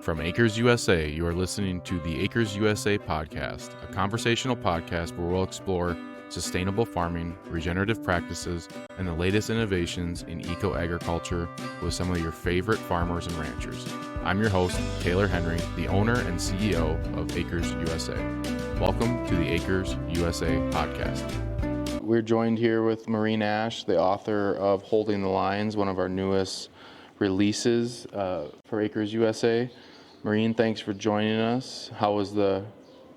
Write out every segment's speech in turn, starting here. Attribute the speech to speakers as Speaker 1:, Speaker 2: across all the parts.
Speaker 1: From Acres USA, you are listening to the Acres USA podcast, a conversational podcast where we'll explore sustainable farming, regenerative practices, and the latest innovations in eco-agriculture with some of your favorite farmers and ranchers. I'm your host, Taylor Henry, the owner and CEO of Acres USA. Welcome to the Acres USA podcast. We're joined here with Maureen Ashe, the author of Holding the Lines, one of our newest releases for Acres USA. Maureen, thanks for joining us. How was the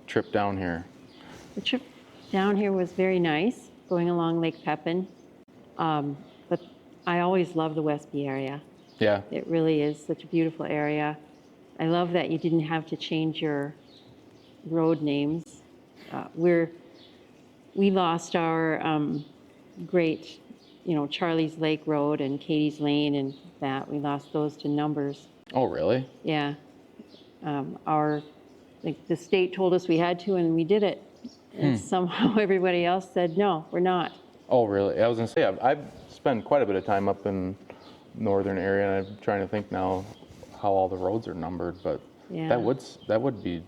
Speaker 1: trip down here?
Speaker 2: The trip down here was very nice, going along Lake Pepin. But I always love the Westby area.
Speaker 1: Yeah.
Speaker 2: It really is such a beautiful area. I love that you didn't have to change your road names. We lost our great, Charlie's Lake Road and Katie's Lane and that. We lost those to numbers.
Speaker 1: Oh, really?
Speaker 2: Yeah. The state told us we had to, and we did it. And somehow everybody else said, no, we're not.
Speaker 1: Oh, really? I was going to say, I've spent quite a bit of time up in northern area, and I'm trying to think now how all the roads are numbered, but
Speaker 2: Yeah.
Speaker 1: that would be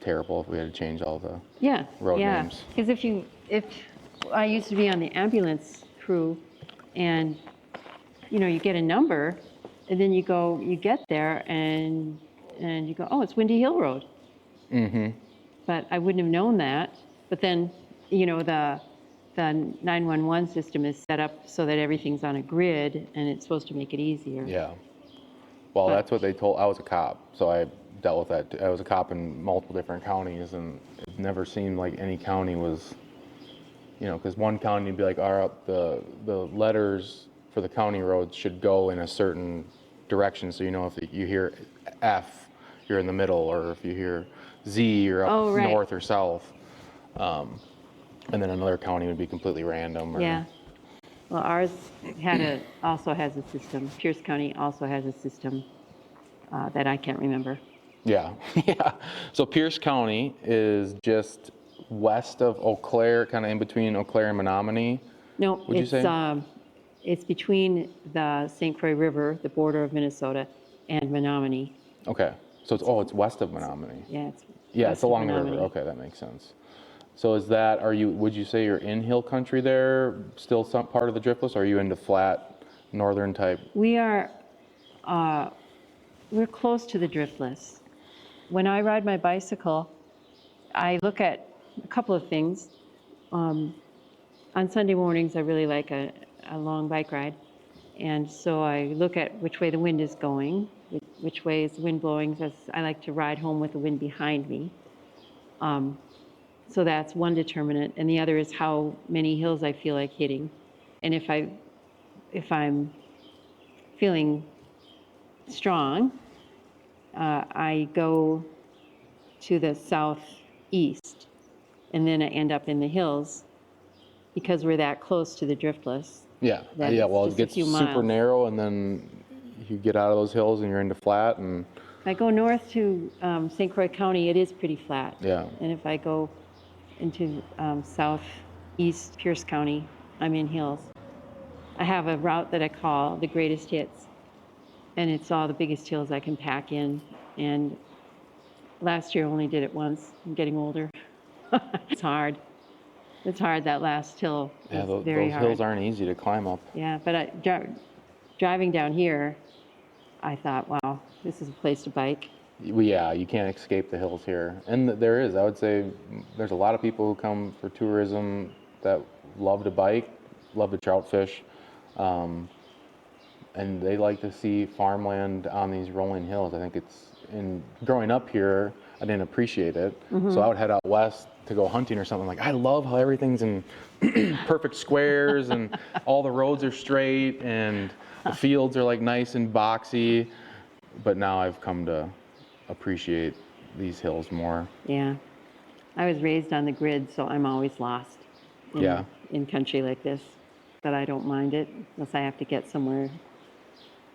Speaker 1: terrible if we had to change all the road names.
Speaker 2: Because if I used to be on the ambulance crew, and you get a number, and then you get there, and you go, oh, it's Windy Hill Road.
Speaker 1: Mm-hmm.
Speaker 2: But I wouldn't have known that. But then, the 911 system is set up so that everything's on a grid, and it's supposed to make it easier.
Speaker 1: Yeah. Well, that's what they told. I was a cop, so I dealt with that. I was a cop in multiple different counties, and it never seemed like any county was, because one county would be like, all right, the letters for the county roads should go in a certain direction. So, if you hear F, you're in the middle, or if you hear Z, you're up north or south. And then another county would be completely random.
Speaker 2: Yeah. Well, ours also has a system. Pierce County also has a system that I can't remember.
Speaker 1: Yeah. Yeah. So Pierce County is just west of Eau Claire, kind of in between Eau Claire and Menominee.
Speaker 2: No, it's between the St. Croix River, the border of Minnesota, and Menominee.
Speaker 1: Okay. So it's west of Menominee.
Speaker 2: Yeah,
Speaker 1: it's along the river. Okay, that makes sense. So would you say you're in hill country there, still some part of the driftless, or are you into flat northern type?
Speaker 2: We're close to the driftless. When I ride my bicycle, I look at a couple of things. On Sunday mornings, I really like a long bike ride. And so I look at which way the wind is going, which way is the wind blowing. I like to ride home with the wind behind me. So that's one determinant. And the other is how many hills I feel like hitting. And if I'm feeling strong, I go to the southeast, and then I end up in the hills because we're that close to the driftless.
Speaker 1: Yeah. Well, it gets super narrow, and then you get out of those hills and you're into flat. And
Speaker 2: if I go north to St. Croix County, it is pretty flat.
Speaker 1: Yeah.
Speaker 2: And if I go into southeast Pierce County, I'm in hills. I have a route that I call the greatest hits, and it's all the biggest hills I can pack in. And last year I only did it once. I'm getting older. It's hard. It's hard, that last hill.
Speaker 1: Yeah,
Speaker 2: very
Speaker 1: those
Speaker 2: hard.
Speaker 1: hills aren't easy to climb up.
Speaker 2: Yeah, but driving down here, I thought, wow, this is a place to bike.
Speaker 1: Yeah, you can't escape the hills here. And I would say, there's a lot of people who come for tourism that love to bike, love to trout fish, and they like to see farmland on these rolling hills. I think growing up here, I didn't appreciate it. Mm-hmm. So I would head out west to go hunting or something. Like, I love how everything's in perfect squares and all the roads are straight and the fields are like nice and boxy. But now I've come to appreciate these hills more.
Speaker 2: Yeah. I was raised on the grid, so I'm always lost in country like this. But I don't mind it unless I have to get somewhere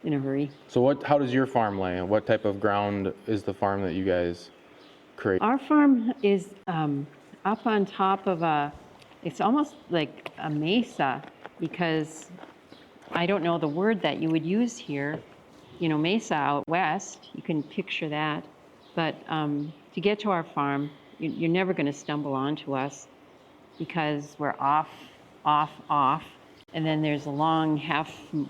Speaker 2: in a hurry.
Speaker 1: So how does your farm lay? What type of ground is the farm that you guys create?
Speaker 2: Our farm is up on top of it's almost like a mesa, because I don't know the word that you would use here, mesa out west. You can picture that. But to get to our farm, you're never going to stumble onto us because we're off. And then there's a long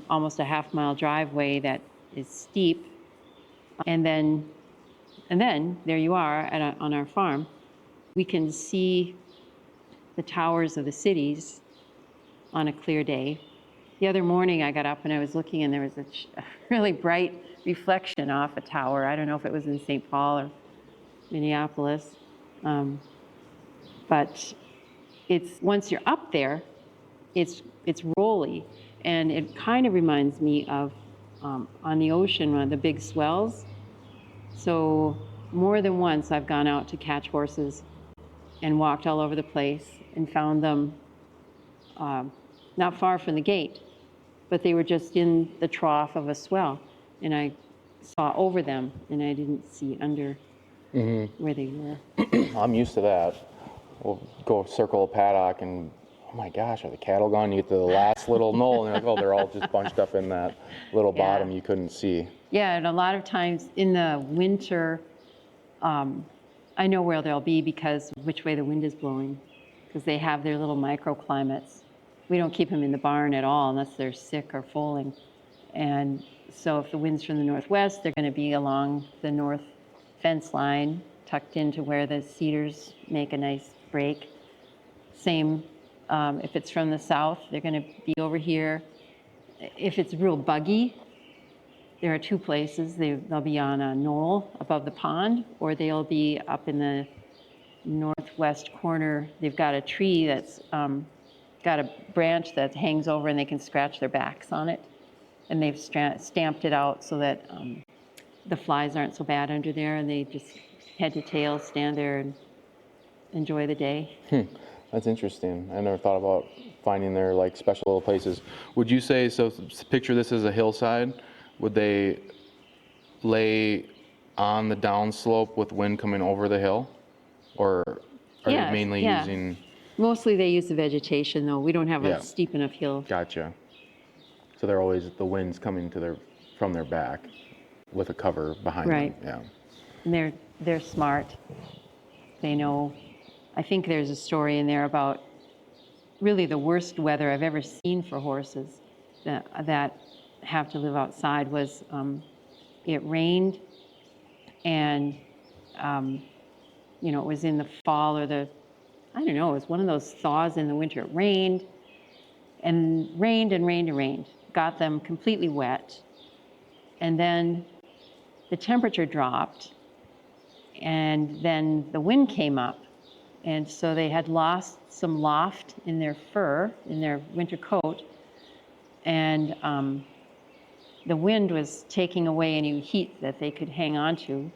Speaker 2: almost a half-mile driveway that is steep. And then there you are on our farm. We can see the towers of the cities on a clear day. The other morning I got up and I was looking and there was a really bright reflection off a tower. I don't know if it was in St. Paul or Minneapolis. But once you're up there, it's rolly. And it kind of reminds me of on the ocean, one of the big swells. So more than once I've gone out to catch horses and walked all over the place and found them not far from the gate, but they were just in the trough of a swell. And I saw over them and I didn't see under where they were.
Speaker 1: I'm used to that. We'll go circle a paddock and, oh my gosh, are the cattle gone? You get to the last little knoll and you're like, oh, they're all just bunched up in that little bottom you couldn't see.
Speaker 2: Yeah, and a lot of times in the winter, I know where they'll be because which way the wind is blowing, because they have their little microclimates. We don't keep them in the barn at all unless they're sick or foaling. And so if the wind's from the northwest, they're going to be along the north fence line, tucked into where the cedars make a nice break. Same, if it's from the south, they're going to be over here. If it's real buggy, there are two places. They'll be on a knoll above the pond, or they'll be up in the northwest corner. They've got a tree that's got a branch that hangs over and they can scratch their backs on it. And they've stamped it out so that the flies aren't so bad under there, and they just head to tail stand there and enjoy the day.
Speaker 1: That's interesting. I never thought about finding their like special little places. Would you say, so picture this as a hillside, would they lay on the downslope with wind coming over the hill? Or are they mainly using...
Speaker 2: Mostly they use the vegetation though. We don't have a steep enough hill.
Speaker 1: Gotcha. So they're always, the wind's coming to from their back with a cover behind them. Yeah.
Speaker 2: And they're smart. They know. I think there's a story in there about really the worst weather I've ever seen for horses that have to live outside was it rained and it was in the fall or it was one of those thaws in the winter. It rained and rained and rained and rained. Got them completely wet. And then the temperature dropped and then the wind came up. And so they had lost some loft in their fur, in their winter coat. And the wind was taking away any heat that they could hang on to.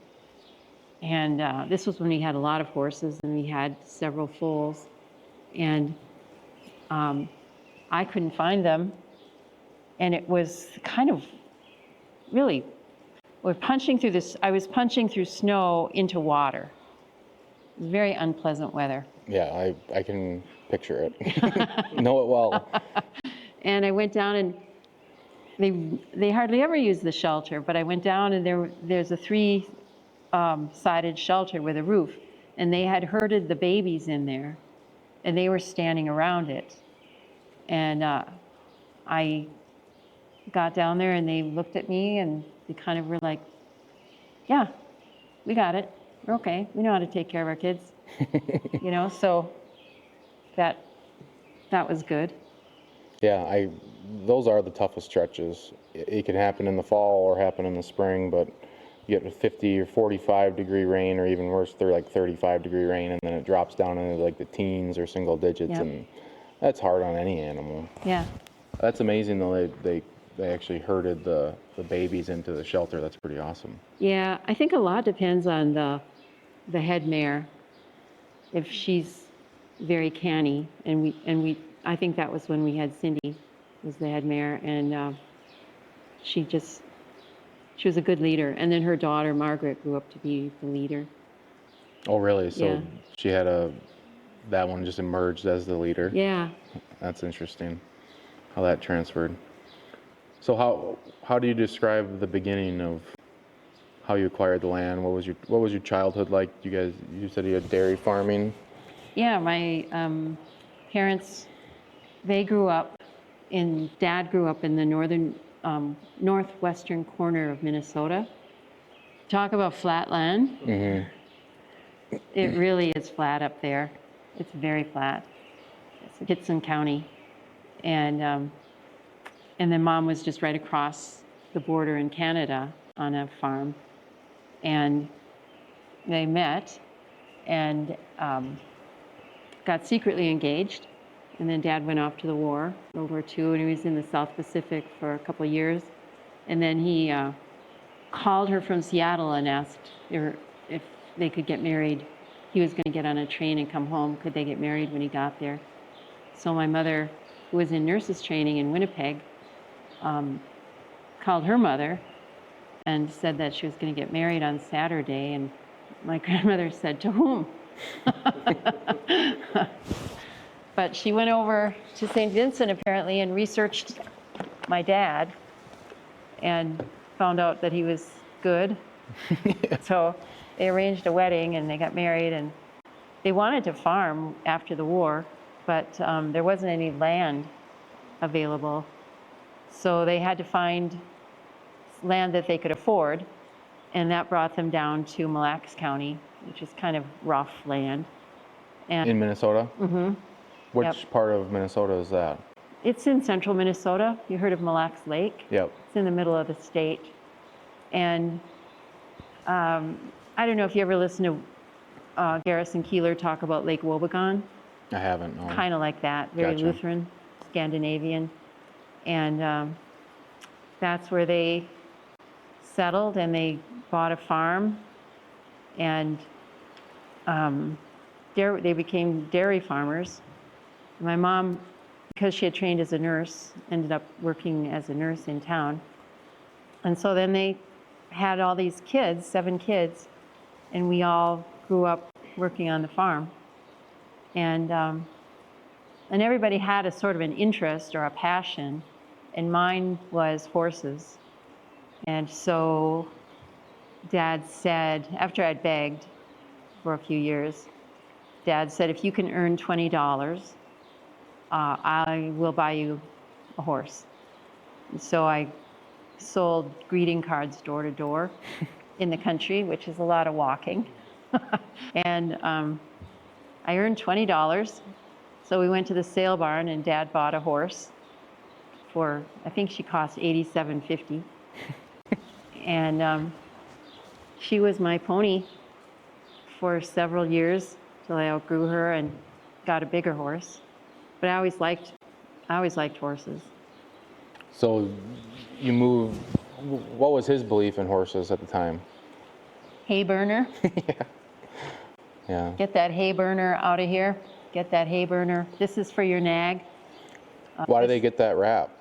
Speaker 2: And this was when we had a lot of horses and we had several foals. And I couldn't find them. And it was kind of really, I was punching through snow into water. It was very unpleasant weather.
Speaker 1: Yeah, I can picture it. Know it well.
Speaker 2: And I went down and they hardly ever use the shelter, but I went down and there's a three-sided shelter with a roof, and they had herded the babies in there, and they were standing around it. And I got down there and they looked at me and they kind of were like, yeah, we got it. We're okay. We know how to take care of our kids. So that was good.
Speaker 1: Yeah, those are the toughest stretches. It can happen in the fall or happen in the spring, but you get a 50 or 45 degree rain, or even worse, they're like 35 degree rain, and then it drops down into like the teens or single digits, and that's hard on any animal.
Speaker 2: Yeah.
Speaker 1: That's amazing though. They actually herded the babies into the shelter. That's pretty awesome.
Speaker 2: Yeah, I think a lot depends on the head mare. If she's very canny, and I think that was when we had Cindy, was the head mare, and she was a good leader. And then her daughter Margaret grew up to be the leader.
Speaker 1: Oh, really? So she had that one just emerged as the leader.
Speaker 2: Yeah.
Speaker 1: That's interesting how that transferred. So how do you describe the beginning of how you acquired the land? What was your childhood like? You said you had dairy farming.
Speaker 2: Yeah, my parents, Dad grew up in the northwestern corner of Minnesota. Talk about flat land.
Speaker 1: Mm-hmm.
Speaker 2: It really is flat up there. It's very flat. It's Gibson County. And then Mom was just right across the border in Canada on a farm. And they met and got secretly engaged. And then Dad went off to the war, World War II, and he was in the South Pacific for a couple of years. And then he called her from Seattle and asked her if they could get married. He was going to get on a train and come home. Could they get married when he got there? So my mother, who was in nurses training in Winnipeg, called her mother and said that she was going to get married on Saturday. And my grandmother said, to whom? But she went over to St. Vincent apparently and researched my dad and found out that he was good. So they arranged a wedding and they got married, and they wanted to farm after the war, but there wasn't any land available. So they had to find land that they could afford, and that brought them down to Mille Lacs County, which is kind of rough land. And
Speaker 1: In Minnesota?
Speaker 2: Mm-hmm.
Speaker 1: Which
Speaker 2: Yep.
Speaker 1: part of Minnesota is that?
Speaker 2: It's in central Minnesota. You heard of Mille Lacs Lake?
Speaker 1: Yep.
Speaker 2: It's in the middle of the state. And I don't know if you ever listen to Garrison Keillor talk about Lake Wobegon.
Speaker 1: I haven't, no.
Speaker 2: Kind of like that, very
Speaker 1: Gotcha.
Speaker 2: Lutheran, Scandinavian. And that's where they settled, and they bought a farm, and they became dairy farmers. My mom, because she had trained as a nurse, ended up working as a nurse in town. And so then they had all these kids, 7 kids, and we all grew up working on the farm. And everybody had a sort of an interest or a passion, and mine was horses. And so Dad said, after I'd begged for a few years, Dad said, if you can earn $20, I will buy you a horse. And so I sold greeting cards door to door in the country, which is a lot of walking. And I earned $20. So we went to the sale barn, and Dad bought a horse for, I think she cost $87.50. And she was my pony for several years till I outgrew her and got a bigger horse. But I always liked horses.
Speaker 1: So you moved, what was his belief in horses at the time?
Speaker 2: Hay burner.
Speaker 1: Yeah.
Speaker 2: Get that hay burner out of here. Get that hay burner. This is for your nag.
Speaker 1: Why did they get that rap?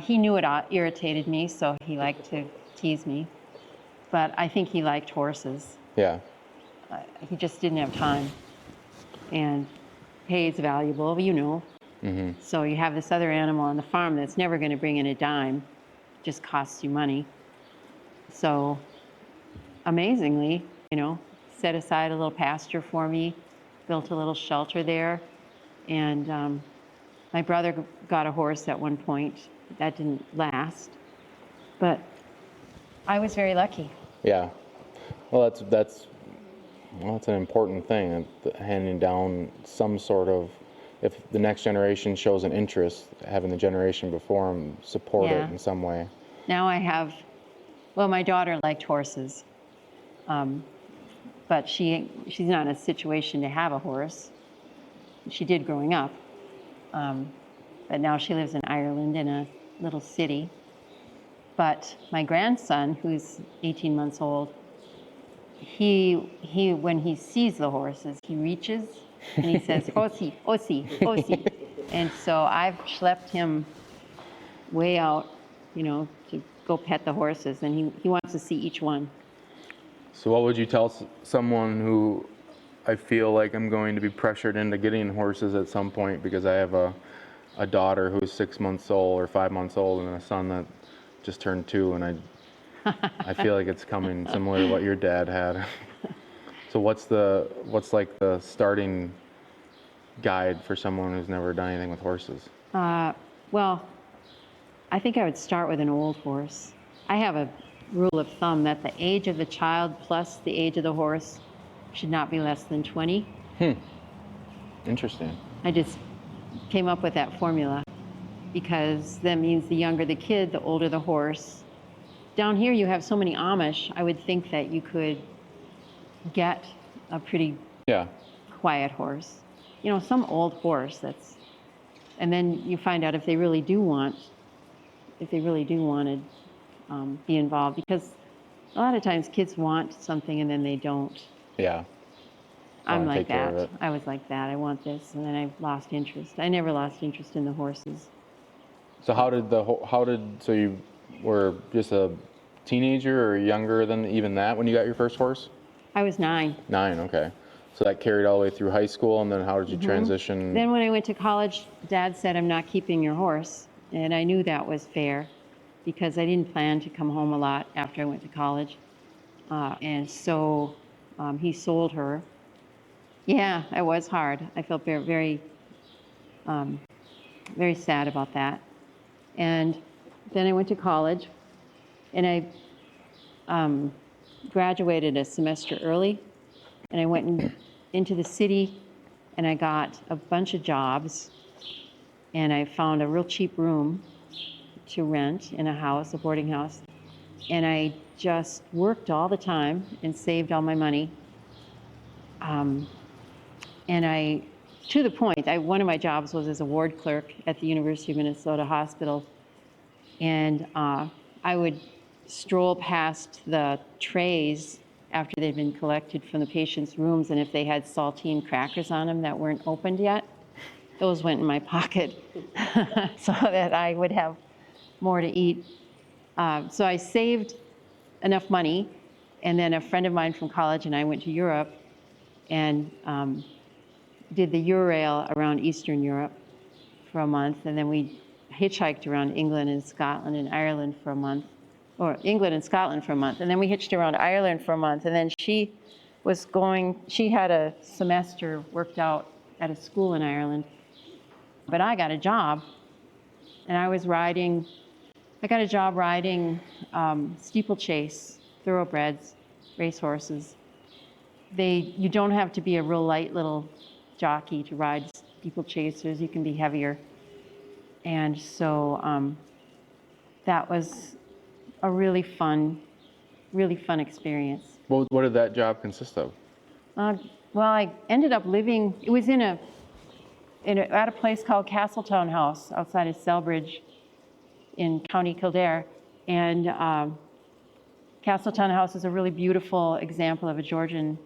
Speaker 2: He knew it irritated me, so he liked to tease me. But I think he liked horses.
Speaker 1: Yeah.
Speaker 2: He just didn't have time. And hay is valuable, you know.
Speaker 1: Mm-hmm.
Speaker 2: So you have this other animal on the farm that's never going to bring in a dime, just costs you money. So amazingly, you know, set aside a little pasture for me, built a little shelter there. And my brother got a horse at one point. That didn't last. But I was very lucky.
Speaker 1: Yeah. Well, that's an important thing, handing down some sort of, if the next generation shows an interest, having the generation before them support it in some way.
Speaker 2: Now I have, well, my daughter liked horses, but she's not in a situation to have a horse. She did growing up, but now she lives in Ireland in a little city. But my grandson, who's 18 months old, he when he sees the horses, he reaches and he says, "Horsey, horsey, horsey." And so I've schlepped him way out, you know, to go pet the horses, and he wants to see each one.
Speaker 1: So what would you tell someone who, I feel like I'm going to be pressured into getting horses at some point because I have a a daughter who's 6 months old or 5 months old, and a son that just turned 2, and I feel like it's coming similar to what your dad had. So what's like the starting guide for someone who's never done anything with horses?
Speaker 2: Well, I think I would start with an old horse. I have a rule of thumb that the age of the child plus the age of the horse should not be less than 20.
Speaker 1: Interesting.
Speaker 2: I just came up with that formula because that means the younger the kid, the older the horse. Down here you have so many Amish, I would think that you could get a pretty quiet horse. You know, some old horse and then you find out if they really do want to be involved, because a lot of times kids want something and then they don't.
Speaker 1: Yeah.
Speaker 2: I'm like that. I was like that. I want this, and then I lost interest. I never lost interest in the horses.
Speaker 1: So so you were just a teenager or younger than even that when you got your first horse?
Speaker 2: I was 9.
Speaker 1: 9, okay. So that carried all the way through high school, and then how did you transition?
Speaker 2: Then when I went to college, Dad said, I'm not keeping your horse. And I knew that was fair because I didn't plan to come home a lot after I went to college. And so he sold her. Yeah, it was hard. I felt very, very, very sad about that. And then I went to college, and I graduated a semester early, and I went into the city, and I got a bunch of jobs, and I found a real cheap room to rent in a house, a boarding house, and I just worked all the time and saved all my money. And to the point, one of my jobs was as a ward clerk at the University of Minnesota Hospital, and I would stroll past the trays after they'd been collected from the patients' rooms, and if they had saltine crackers on them that weren't opened yet, those went in my pocket so that I would have more to eat. So I saved enough money, and then a friend of mine from college and I went to Europe and did the Eurail around Eastern Europe for a month, and then we hitchhiked around England and Scotland and Ireland for a month, or England and Scotland for a month, and then we hitched around Ireland for a month, and then she had a semester worked out at a school in Ireland, but I got a job, and I got a job riding steeplechase, thoroughbreds, racehorses. You don't have to be a real light little jockey to ride steeplechasers. You can be heavier. And so that was a really fun experience.
Speaker 1: What did that job consist of?
Speaker 2: Well, I ended up living, it was at a place called Castletown House outside of Selbridge in County Kildare. And Castletown House is a really beautiful example of a Georgian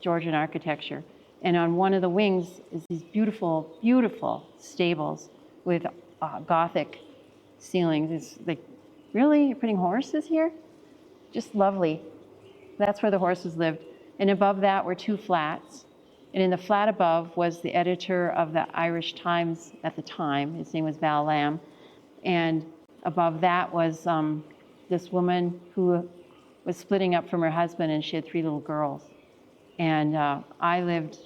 Speaker 2: architecture. And on one of the wings is these beautiful, beautiful stables with Gothic ceilings. It's like, really? You're putting horses here? Just lovely. That's where the horses lived. And above that were 2 flats. And in the flat above was the editor of the Irish Times at the time. His name was Val Lamb. And above that was this woman who was splitting up from her husband, and she had 3 little girls. And I lived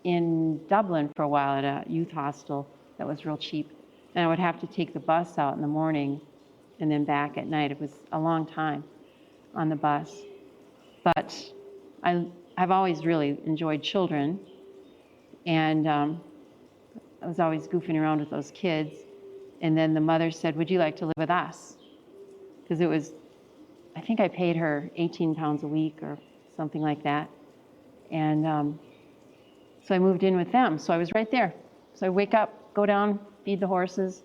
Speaker 2: in Dublin for a while at a youth hostel that was real cheap. And I would have to take the bus out in the morning and then back at night. It was a long time on the bus. But I've always really enjoyed children. And I was always goofing around with those kids. And then the mother said, would you like to live with us? Because I think I paid her 18 pounds a week or something like that. And so I moved in with them. So I was right there. So I wake up, go down, feed the horses,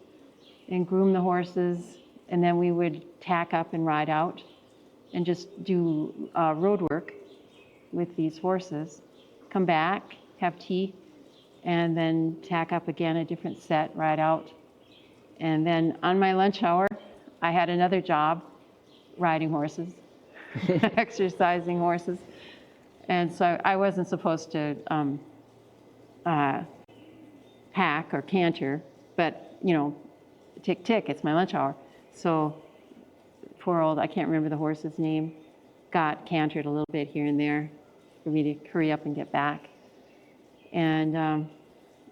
Speaker 2: and groom the horses. And then we would tack up and ride out and just do road work with these horses. Come back, have tea, and then tack up again a different set, ride out. And then on my lunch hour, I had another job, riding horses, exercising horses. And so I wasn't supposed to hack or canter, but, you know, tick, tick, it's my lunch hour. So poor old, I can't remember the horse's name, got cantered a little bit here and there for me to hurry up and get back. And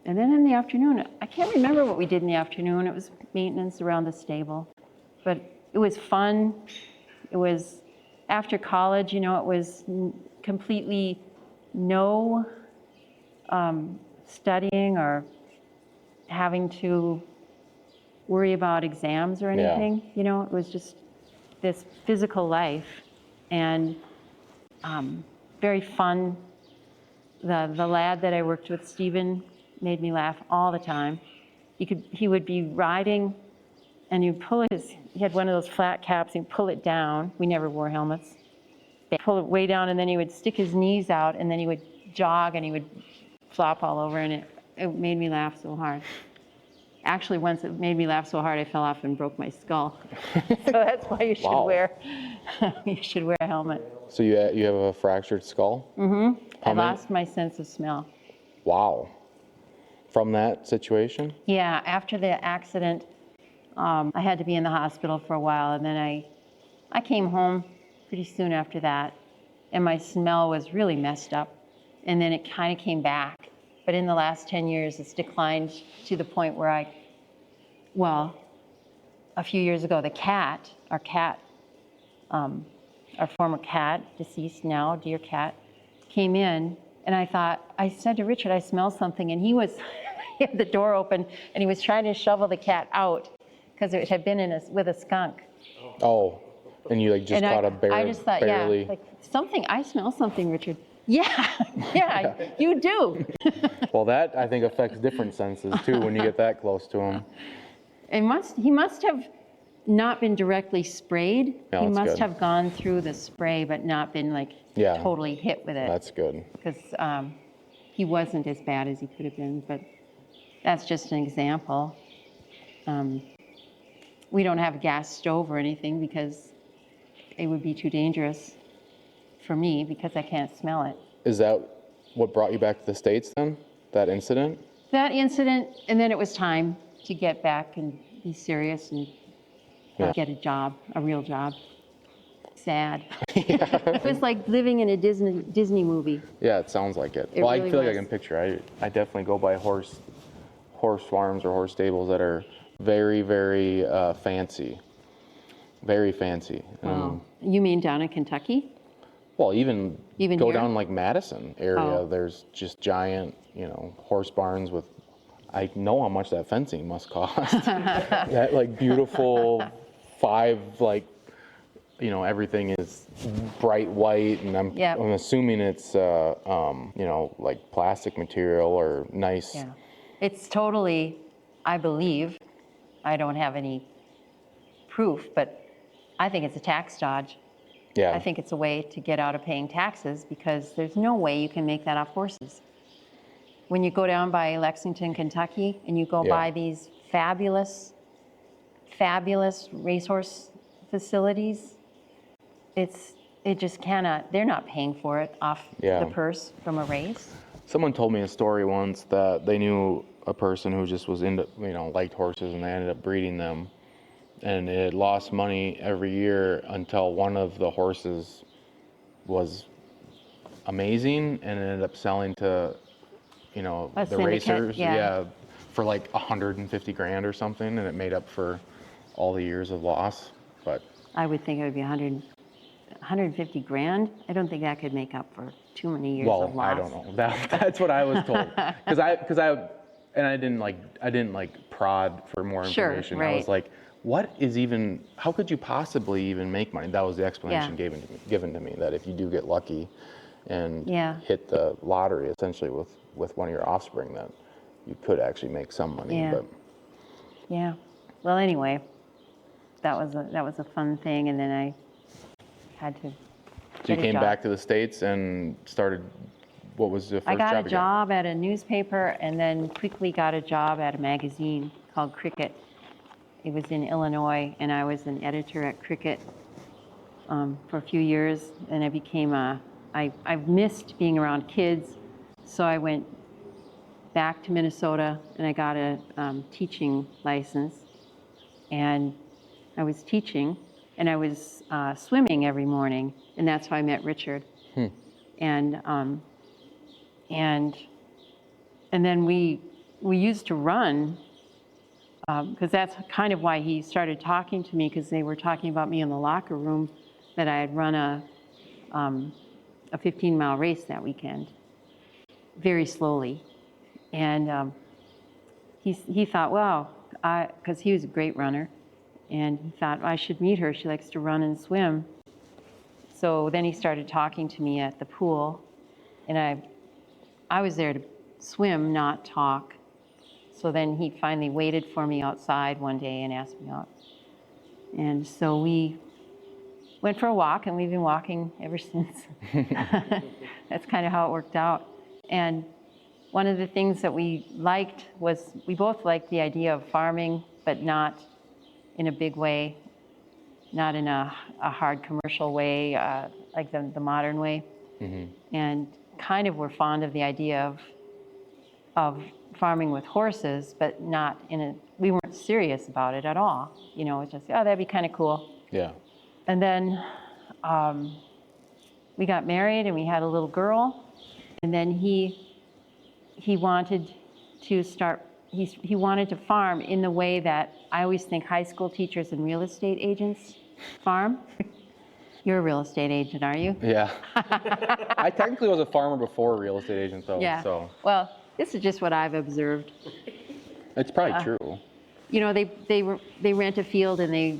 Speaker 2: then in the afternoon, I can't remember what we did in the afternoon. It was maintenance around the stable. But it was fun. It was after college, you know, it was completely no studying or having to worry about exams or anything. You know, it was just this physical life and very fun. The lad that I worked with, Stephen, made me laugh all the time. He would be riding and he'd he had one of those flat caps, he'd pull it down. We never wore helmets. He'd pull it way down and then he would stick his knees out and then he would jog and he would flop all over and it made me laugh so hard. Actually, once it made me laugh so hard I fell off and broke my skull. So that's why you should wear a helmet.
Speaker 1: So you have a fractured skull?
Speaker 2: Mm-hmm. I lost my sense of smell.
Speaker 1: Wow. From that situation?
Speaker 2: Yeah, after the accident, I had to be in the hospital for a while, and then I came home pretty soon after that, and my smell was really messed up, and then it kind of came back. But in the last 10 years, it's declined to the point where a few years ago, our former cat, deceased now, dear cat, came in, and I said to Richard, I smell something, and he had the door open, and he was trying to shovel the cat out because it had been with a skunk.
Speaker 1: Oh, and you just caught a barely.
Speaker 2: I just thought, I smell something, Richard. Yeah, you do.
Speaker 1: Well, that I think affects different senses too when you get that close to him.
Speaker 2: He must have not been directly sprayed.
Speaker 1: Yeah,
Speaker 2: he must
Speaker 1: good.
Speaker 2: have gone through the spray, but not been totally hit with it.
Speaker 1: That's good.
Speaker 2: Because he wasn't as bad as he could have been, but that's just an example. We don't have a gas stove or anything because it would be too dangerous for me because I can't smell it.
Speaker 1: Is that what brought you back to the States then? That incident?
Speaker 2: That incident, and then it was time to get back and be serious and get a job, a real job. Sad. It was like living in a Disney movie.
Speaker 1: Yeah, it sounds like it.
Speaker 2: Really
Speaker 1: I feel like I can picture. I definitely go by horse farms or horse stables that are very, very fancy. Very fancy.
Speaker 2: Wow. You mean down in Kentucky?
Speaker 1: Well, even go
Speaker 2: here?
Speaker 1: down like Madison area, there's just giant, horse barns with, I know how much that fencing must cost. That beautiful 5, everything is bright white, and I'm assuming it's, plastic material or nice.
Speaker 2: Yeah, it's totally, I believe, I don't have any proof, but I think it's a tax dodge.
Speaker 1: Yeah.
Speaker 2: I think it's a way to get out of paying taxes because there's no way you can make that off horses. When you go down by Lexington, Kentucky, and you go by these fabulous racehorse facilities, it just cannot, they're not paying for it off the purse from a race.
Speaker 1: Someone told me a story once that they knew a person who just was into, liked horses, and they ended up breeding them. And it lost money every year until one of the horses was amazing and ended up selling to, the racers, for like $150,000 or something, and it made up for all the years of loss. But
Speaker 2: I would think it would be $150,000. I don't think that could make up for too many years of loss.
Speaker 1: Well, I don't know. That's what I was told. Because I didn't prod for more information.
Speaker 2: Sure, right.
Speaker 1: I was like, how could you possibly even make money? That was the explanation given to me, that if you do get lucky and hit the lottery essentially with one of your offspring, that you could actually make some money.
Speaker 2: Yeah.
Speaker 1: But
Speaker 2: yeah. Well, anyway, that was a fun thing, and then I had to.
Speaker 1: So you came back to the States and started. What was the first job?
Speaker 2: I got a job at a newspaper, and then quickly got a job at a magazine called Cricket. It was in Illinois, and I was an editor at Cricket for a few years, and I became I missed being around kids, so I went back to Minnesota, and I got a teaching license. And I was teaching, and I was swimming every morning, and that's how I met Richard. And then we used to run, because that's kind of why he started talking to me, because they were talking about me in the locker room that I had run a 15-mile race that weekend, very slowly. And he thought, wow, because he was a great runner, and he thought, I should meet her. She likes to run and swim. So then he started talking to me at the pool, and I was there to swim, not talk. So then he finally waited for me outside one day and asked me out. And so we went for a walk, and we've been walking ever since. That's kind of how it worked out. And one of the things that we liked was, we both liked the idea of farming, but not in a big way, not in a hard commercial way, like the modern way. And kind of were fond of the idea of farming with horses, but not we weren't serious about it at all. You know, it's just, oh, that'd be kind of cool.
Speaker 1: Yeah.
Speaker 2: And then we got married, and we had a little girl, and then he wanted to start, he wanted to farm in the way that I always think high school teachers and real estate agents farm. You're a real estate agent, are you?
Speaker 3: Yeah. I technically was a farmer before a real estate agent, though.
Speaker 2: Yeah.
Speaker 3: So
Speaker 2: Well, this is just what I've observed.
Speaker 3: it's probably true.
Speaker 2: You know, they rent a field, and they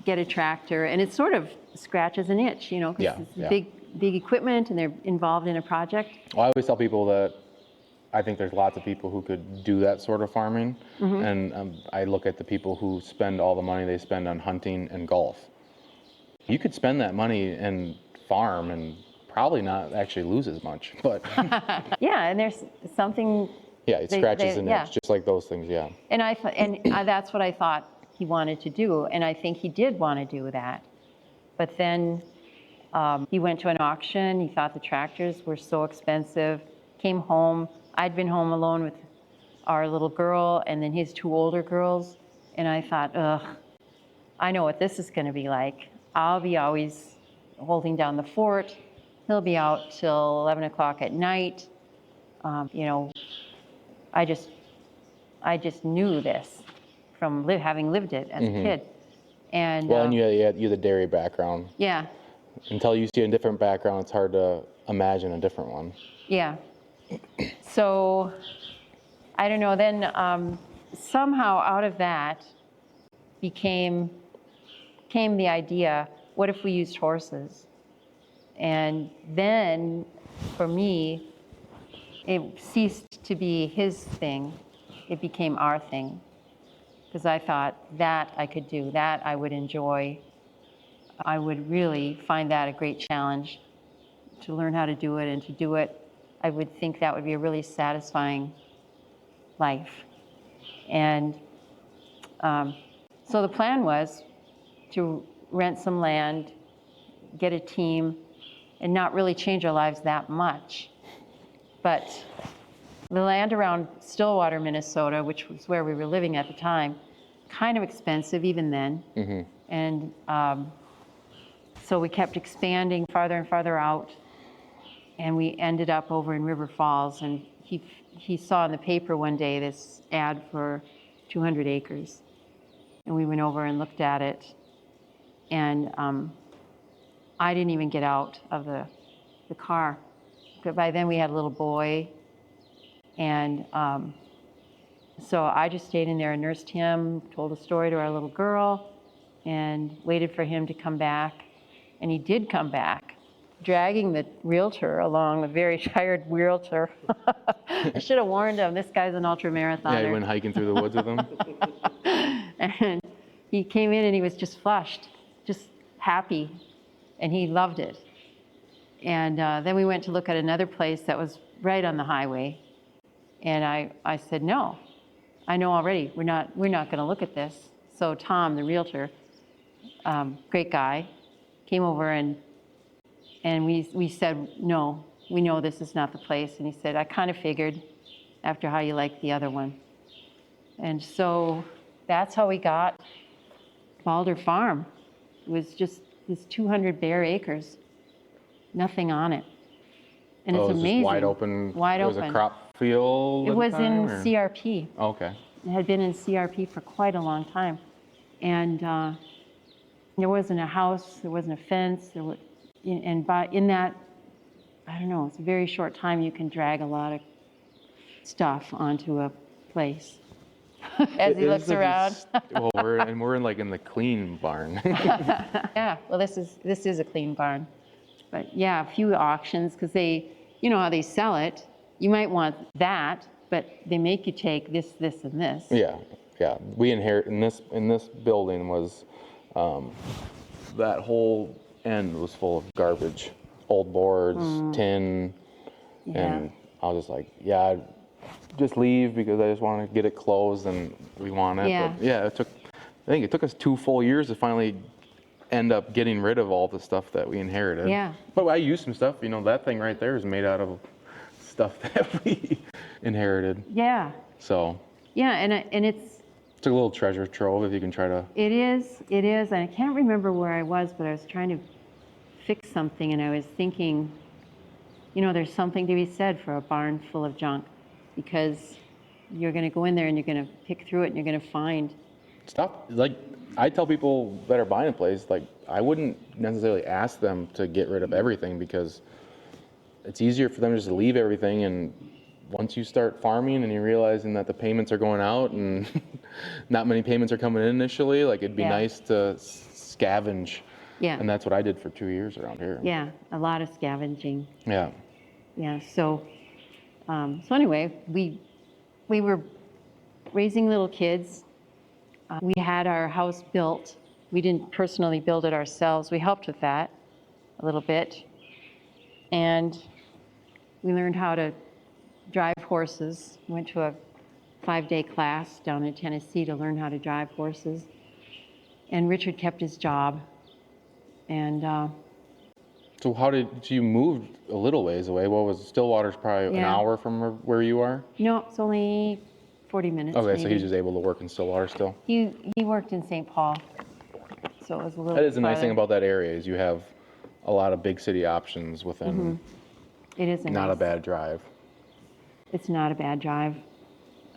Speaker 2: get a tractor, and it sort of scratches an itch, you know, because it's big equipment, and they're involved in a project.
Speaker 3: Well, I always tell people that I think there's lots of people who could do that sort of farming, and I look at the people who spend all the money they spend on hunting and golf. You could spend that money and farm and probably not actually lose as much, but
Speaker 2: Yeah, and there's something.
Speaker 3: yeah, it scratches an itch, just like those things, yeah.
Speaker 2: And that's what I thought he wanted to do, and I think he did want to do that. But then he went to an auction. He thought the tractors were so expensive. Came home. I'd been home alone with our little girl, and then his two older girls, and I thought, ugh, I know what this is going to be like. I'll be always holding down the fort. He'll be out till 11 o'clock at night. You know, I just knew this from having lived it as a kid. And
Speaker 3: Well, and you had the dairy background.
Speaker 2: yeah,
Speaker 3: Until you see a different background, it's hard to imagine a different one.
Speaker 2: yeah. So I don't know. Then somehow out of that came the idea, what if we used horses? And then for me, it ceased to be his thing. It became our thing. Because I thought that I could do, that I would enjoy. I would really find that a great challenge to learn how to do it, and to do it. I would think that would be a really satisfying life. And so the plan was to rent some land, get a team, and not really change our lives that much. But the land around Stillwater, Minnesota, which was where we were living at the time, kind of expensive even then. And so we kept expanding farther and farther out, and we ended up over in River Falls. And he saw in the paper one day this ad for 200 acres. And we went over and looked at it. And I didn't even get out of the car. But by then we had a little boy. And so I just stayed in there and nursed him, told a story to our little girl, and waited for him to come back. And he did come back, dragging the realtor along, the very tired realtor. I should have warned him, this guy's an ultra-marathoner.
Speaker 3: Yeah, you went hiking through the woods with him?
Speaker 2: And he came in and he was just flushed, just happy, and he loved it. And then we went to look at another place that was right on the highway. And I said, no, I know already, we're not going to look at this. So Tom, the realtor, great guy, came over and we said, no, we know this is not the place. And he said, I kind of figured. after how you like the other one. And so that's how we got Balder Farm. It was just this 200 bare acres, nothing on it. And it's
Speaker 3: it was
Speaker 2: amazing.
Speaker 3: Just wide open.
Speaker 2: Wide
Speaker 3: it
Speaker 2: open.
Speaker 3: Was a crop field?
Speaker 2: It
Speaker 3: at
Speaker 2: was
Speaker 3: the time,
Speaker 2: in
Speaker 3: or?
Speaker 2: CRP.
Speaker 3: Oh, okay.
Speaker 2: It had been in CRP for quite a long time. And there wasn't a house, there wasn't a fence, in that, I don't know, it's a very short time you can drag a lot of stuff onto a place. As he looks around.
Speaker 3: Well, we're in the clean barn.
Speaker 2: Yeah, well, this is a clean barn. But yeah, a few auctions, because you know how they sell it. You might want that, but they make you take this, and this.
Speaker 3: Yeah. We inherit in this building was that whole end was full of garbage, old boards, tin, and I was just like, yeah, just leave because I just want to get it closed and we want it.
Speaker 2: Yeah.
Speaker 3: But yeah, I think it took us 2 full years to finally end up getting rid of all the stuff that we inherited.
Speaker 2: Yeah.
Speaker 3: But I used some stuff. You know, that thing right there is made out of stuff that we inherited.
Speaker 2: Yeah.
Speaker 3: So.
Speaker 2: Yeah, and it's
Speaker 3: a little treasure trove if you can try to.
Speaker 2: It is. And I can't remember where I was, but I was trying to fix something, and I was thinking, you know, there's something to be said for a barn full of junk, because you're going to go in there and you're going to pick through it and you're going to find
Speaker 3: stuff. Like, I tell people that are buying a place, like, I wouldn't necessarily ask them to get rid of everything, because it's easier for them just to leave everything, and once you start farming and you're realizing that the payments are going out and not many payments are coming in initially, like, it'd be nice to scavenge.
Speaker 2: Yeah.
Speaker 3: And that's what I did for 2 years around here.
Speaker 2: Yeah, a lot of scavenging.
Speaker 3: Yeah.
Speaker 2: Yeah, so anyway, we were raising little kids. We had our house built. We didn't personally build it ourselves. We helped with that a little bit. And we learned how to drive horses. Went to a 5-day class down in Tennessee to learn how to drive horses. And Richard kept his job. And
Speaker 3: so how did you move a little ways away? What was Stillwater's probably an hour from where you are?
Speaker 2: No, it's only 40 minutes.
Speaker 3: Okay,
Speaker 2: maybe.
Speaker 3: so he's just able to work in Stillwater still?
Speaker 2: He worked in St. Paul, so it was a little.
Speaker 3: That is the nice thing
Speaker 2: farther.
Speaker 3: about that area, is you have a lot of big city options within.
Speaker 2: It is
Speaker 3: not a bad drive.
Speaker 2: It's not a bad drive.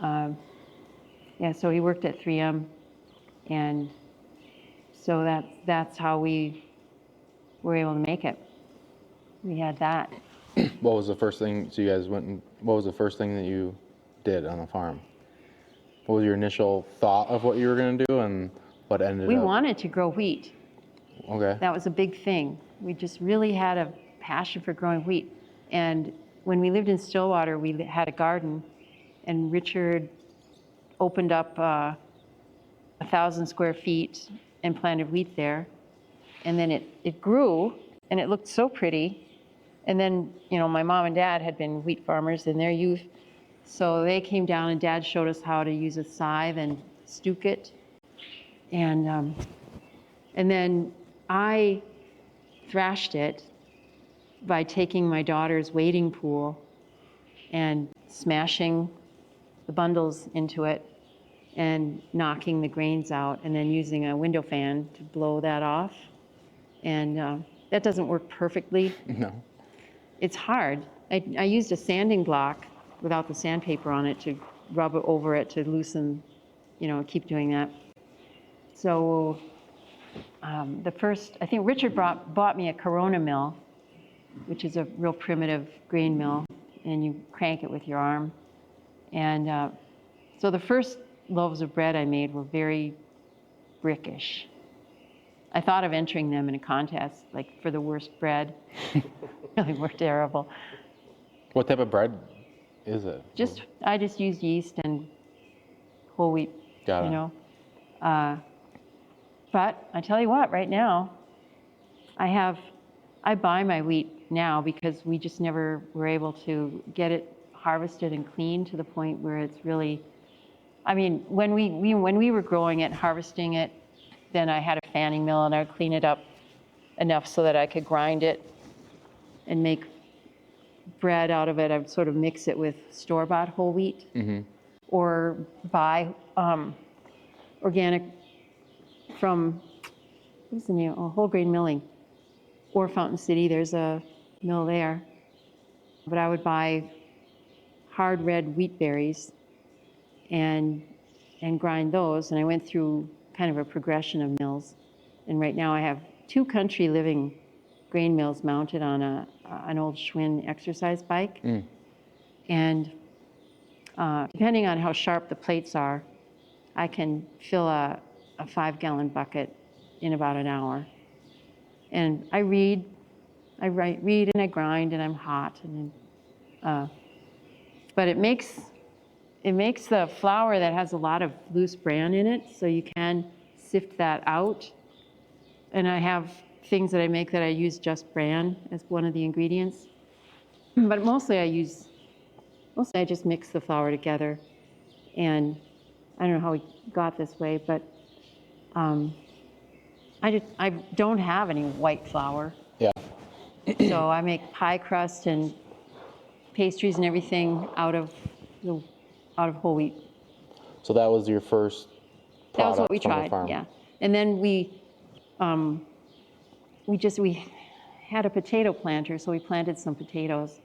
Speaker 2: Yeah, so he worked at 3M, and so that's how we were able to make it. We had that.
Speaker 3: What was the first thing? So you guys went and what was the first thing that you did on the farm? What was your initial thought of what you were going to do, and what ended up?
Speaker 2: We wanted to grow wheat.
Speaker 3: Okay.
Speaker 2: That was a big thing. We just really had a passion for growing wheat. And when we lived in Stillwater, we had a garden, and Richard opened up 1,000 square feet and planted wheat there. And then it grew, and it looked so pretty. And then, you know, my mom and dad had been wheat farmers in their youth. So they came down, and Dad showed us how to use a scythe and stook it. And then I thrashed it by taking my daughter's wading pool and smashing the bundles into it and knocking the grains out, and then using a window fan to blow that off. And that doesn't work perfectly.
Speaker 3: No.
Speaker 2: It's hard. I used a sanding block without the sandpaper on it to rub it over it to loosen, you know, keep doing that. So I think Richard bought me a Corona mill, which is a real primitive grain mill, and you crank it with your arm. And so the first loaves of bread I made were very brickish. I thought of entering them in a contest, like for the worst bread. Really were terrible.
Speaker 3: What type of bread is it?
Speaker 2: I just used yeast and whole wheat.
Speaker 3: Got it.
Speaker 2: You know. But I tell you what, right now, I buy my wheat now because we just never were able to get it harvested and cleaned to the point where it's really. I mean, when we were growing it, harvesting it, then I had a fanning mill, and I would clean it up enough so that I could grind it and make bread out of it, I would sort of mix it with store-bought whole wheat, or buy organic from, what's the name? Oh, Whole Grain Milling, or Fountain City. There's a mill there. But I would buy hard red wheat berries and grind those. And I went through kind of a progression of mills. And right now I have 2 country living grain mills mounted on an old Schwinn exercise bike. And depending on how sharp the plates are, I can fill a 5-gallon bucket in about an hour. And I read and I grind, and I'm hot. But it makes the flour that has a lot of loose bran in it, so you can sift that out. And I have things that I make that I use just bran as one of the ingredients. But mostly I just mix the flour together. And I don't know how we got this way, but I don't have any white flour.
Speaker 3: Yeah.
Speaker 2: So I make pie crust and pastries and everything out of whole wheat.
Speaker 3: So that was your first product.
Speaker 2: That was what we
Speaker 3: from the
Speaker 2: tried,
Speaker 3: farm.
Speaker 2: yeah. And then we had a potato planter, so we planted some potatoes.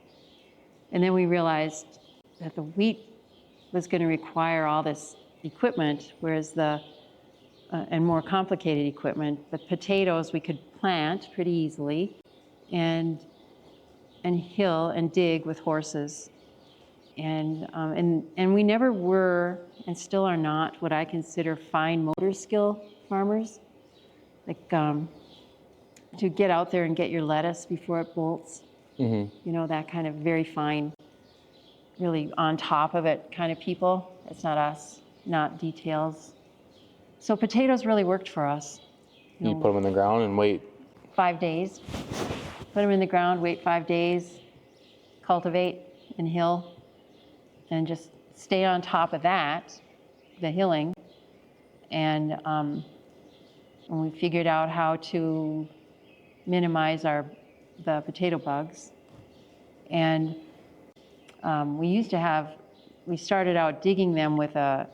Speaker 2: And then we realized that the wheat was going to require all this equipment, whereas and more complicated equipment. But potatoes we could plant pretty easily and hill and dig with horses. And we never were, and still are not, what I consider fine motor skill farmers. Like to get out there and get your lettuce before it bolts. You know, that kind of very fine, really on top of it kind of people. It's not us, not details. So potatoes really worked for us.
Speaker 3: You put them in the ground and wait.
Speaker 2: 5 days. Put them in the ground, wait 5 days, cultivate and hill, and just stay on top of that, the hilling. And we figured out how to minimize the potato bugs. And we started out digging them with a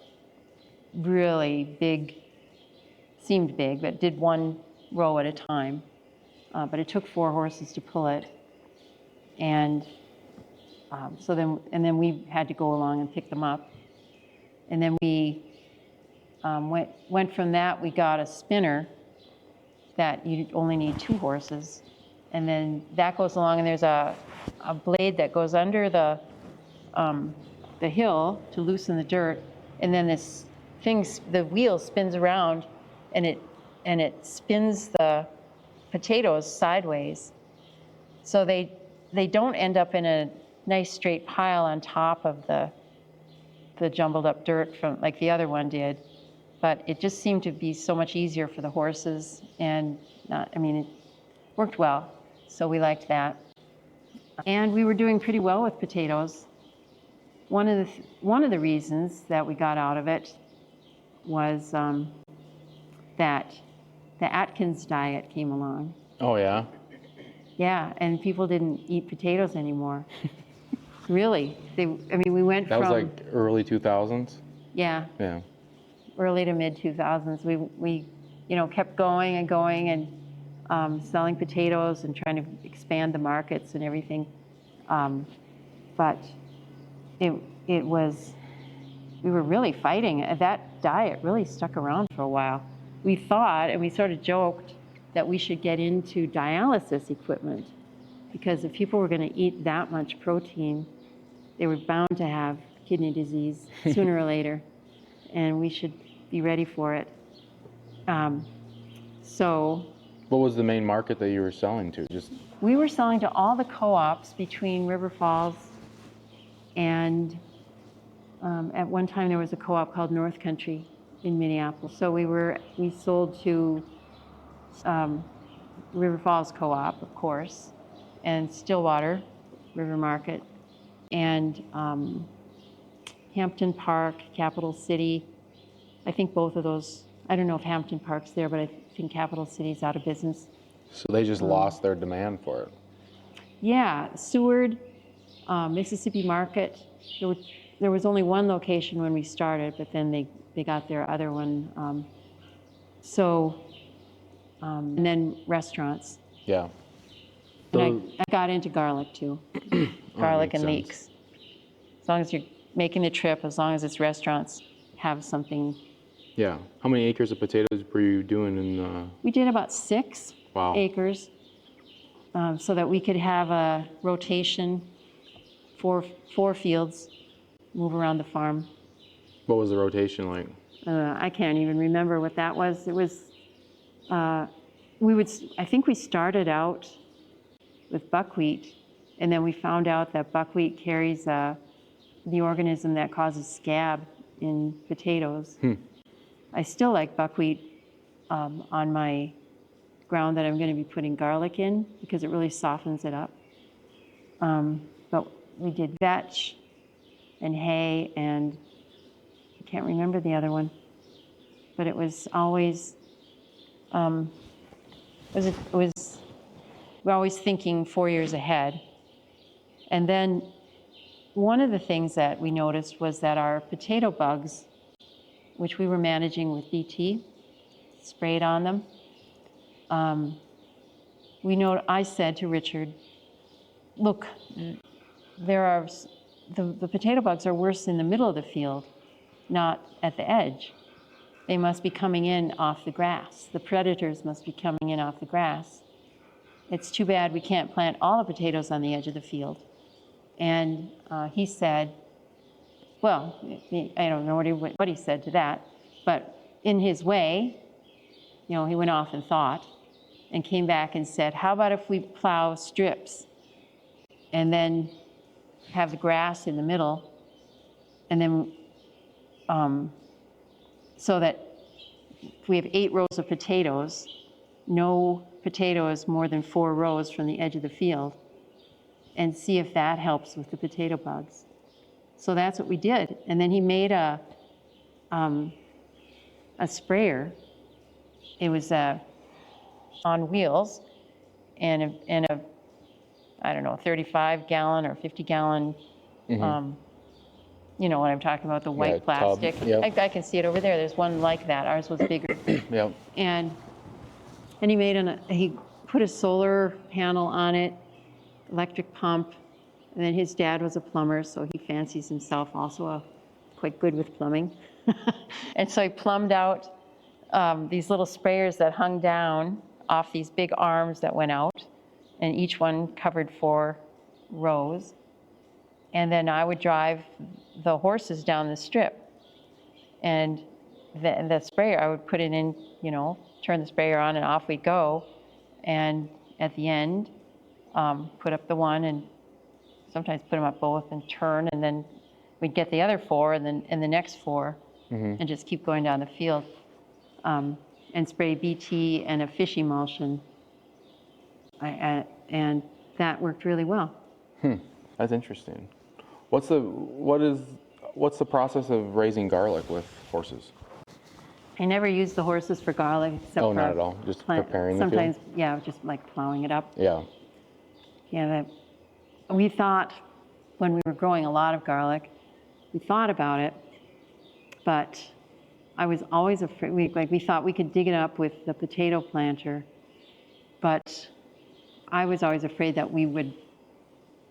Speaker 2: really big, seemed big, but did 1 row at a time. But it took 4 horses to pull it. And then we had to go along and pick them up. And then we went from that. We got a spinner that you only need 2 horses. And then that goes along, and there's a blade that goes under the hill to loosen the dirt. And then this thing, the wheel spins around, and it spins the potatoes sideways. So they don't end up in a nice straight pile on top of the jumbled up dirt from like the other one did. But it just seemed to be so much easier for the horses, and it worked well. So we liked that. And we were doing pretty well with potatoes. One of the reasons that we got out of it was that the Atkins diet came along.
Speaker 3: Oh, yeah?
Speaker 2: Yeah, and people didn't eat potatoes anymore. Really. We went
Speaker 3: That
Speaker 2: from...
Speaker 3: was like early 2000s?
Speaker 2: Yeah.
Speaker 3: Yeah.
Speaker 2: Early to mid 2000s. We kept going and selling potatoes and trying to expand the markets and everything. But we were really fighting. That diet really stuck around for a while. We thought, and we sort of joked, that we should get into dialysis equipment, because if people were going to eat that much protein, they were bound to have kidney disease sooner or later, and we should be ready for it. So
Speaker 3: what was the main market that you were selling to?
Speaker 2: We were selling to all the co-ops between River Falls and at one time there was a co-op called North Country in Minneapolis. So we sold to River Falls Co-op, of course, and Stillwater River Market, and Hampton Park, Capital City. I think both of those, I don't know if Hampton Park's there, but I think Capital City's out of business.
Speaker 3: So they just lost their demand for it.
Speaker 2: Yeah, Seward Mississippi Market, there was only one location when we started, but then they got their other one. And then restaurants.
Speaker 3: Yeah.
Speaker 2: And I got into garlic too. Garlic and leeks. As long as you're making the trip, as long as it's restaurants, have something.
Speaker 3: Yeah. How many acres of potatoes were you doing in?
Speaker 2: We did about 6
Speaker 3: Wow.
Speaker 2: acres, so that we could have a rotation, four fields, move around the farm.
Speaker 3: What was the rotation like?
Speaker 2: I can't even remember what that was. It was, I think we started out with buckwheat, and then we found out that buckwheat carries the organism that causes scab in potatoes. I still like buckwheat on my ground that I'm going to be putting garlic in because it really softens it up. But we did vetch and hay, and I can't remember the other one, but it was always, we're always thinking 4 years ahead. And then one of the things that we noticed was that our potato bugs, which we were managing with BT, sprayed on them. I said to Richard, look, the potato bugs are worse in the middle of the field, not at the edge. They must be coming in off the grass. The predators must be coming in off the grass. It's too bad we can't plant all the potatoes on the edge of the field. And he said, well, I don't know what he said to that, but in his way, he went off and thought and came back and said, how about if we plow strips and then have the grass in the middle, and then so that if we have 8 rows of potatoes, no potatoes more than 4 rows from the edge of the field, and see if that helps with the potato bugs. So that's what we did. And then he made a sprayer. It was on wheels, and a I don't know, 35-gallon or 50-gallon. You know what I'm talking about, the white plastic.
Speaker 3: Yep.
Speaker 2: I can see it over there. There's one like that. Ours was bigger.
Speaker 3: Yep.
Speaker 2: And he he put a solar panel on it, electric pump, and then his dad was a plumber, so he fancies himself also quite good with plumbing. And so he plumbed out these little sprayers that hung down off these big arms that went out, and each one covered 4 rows. And then I would drive the horses down the strip, and the sprayer, I would put it in, turn the sprayer on and off we'd go. And at the end, put up the one and sometimes put them up both and turn, and then we'd get the other 4 and the next 4 and just keep going down the field and spray BT and a fish emulsion. And that worked really well.
Speaker 3: That's interesting. What's the process of raising garlic with horses?
Speaker 2: I never used the horses for garlic except for
Speaker 3: not at all. Just preparing the field?
Speaker 2: Sometimes, yeah, just like plowing it up.
Speaker 3: Yeah.
Speaker 2: Yeah, we thought when we were growing a lot of garlic, we thought about it, but I was always afraid. We thought we could dig it up with the potato planter, but I was always afraid that we would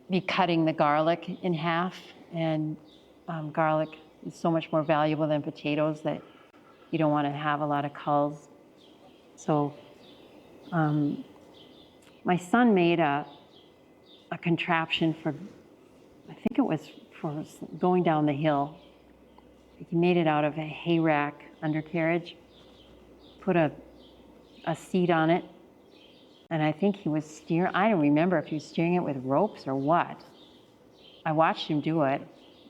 Speaker 2: be cutting the garlic in half, and garlic is so much more valuable than potatoes that you don't want to have a lot of culls. So my son made a contraption for, I think it was for going down the hill. He made it out of a hay rack undercarriage, put a seat on it, and I think he was steering, I don't remember if he was steering it with ropes or what. I watched him do it,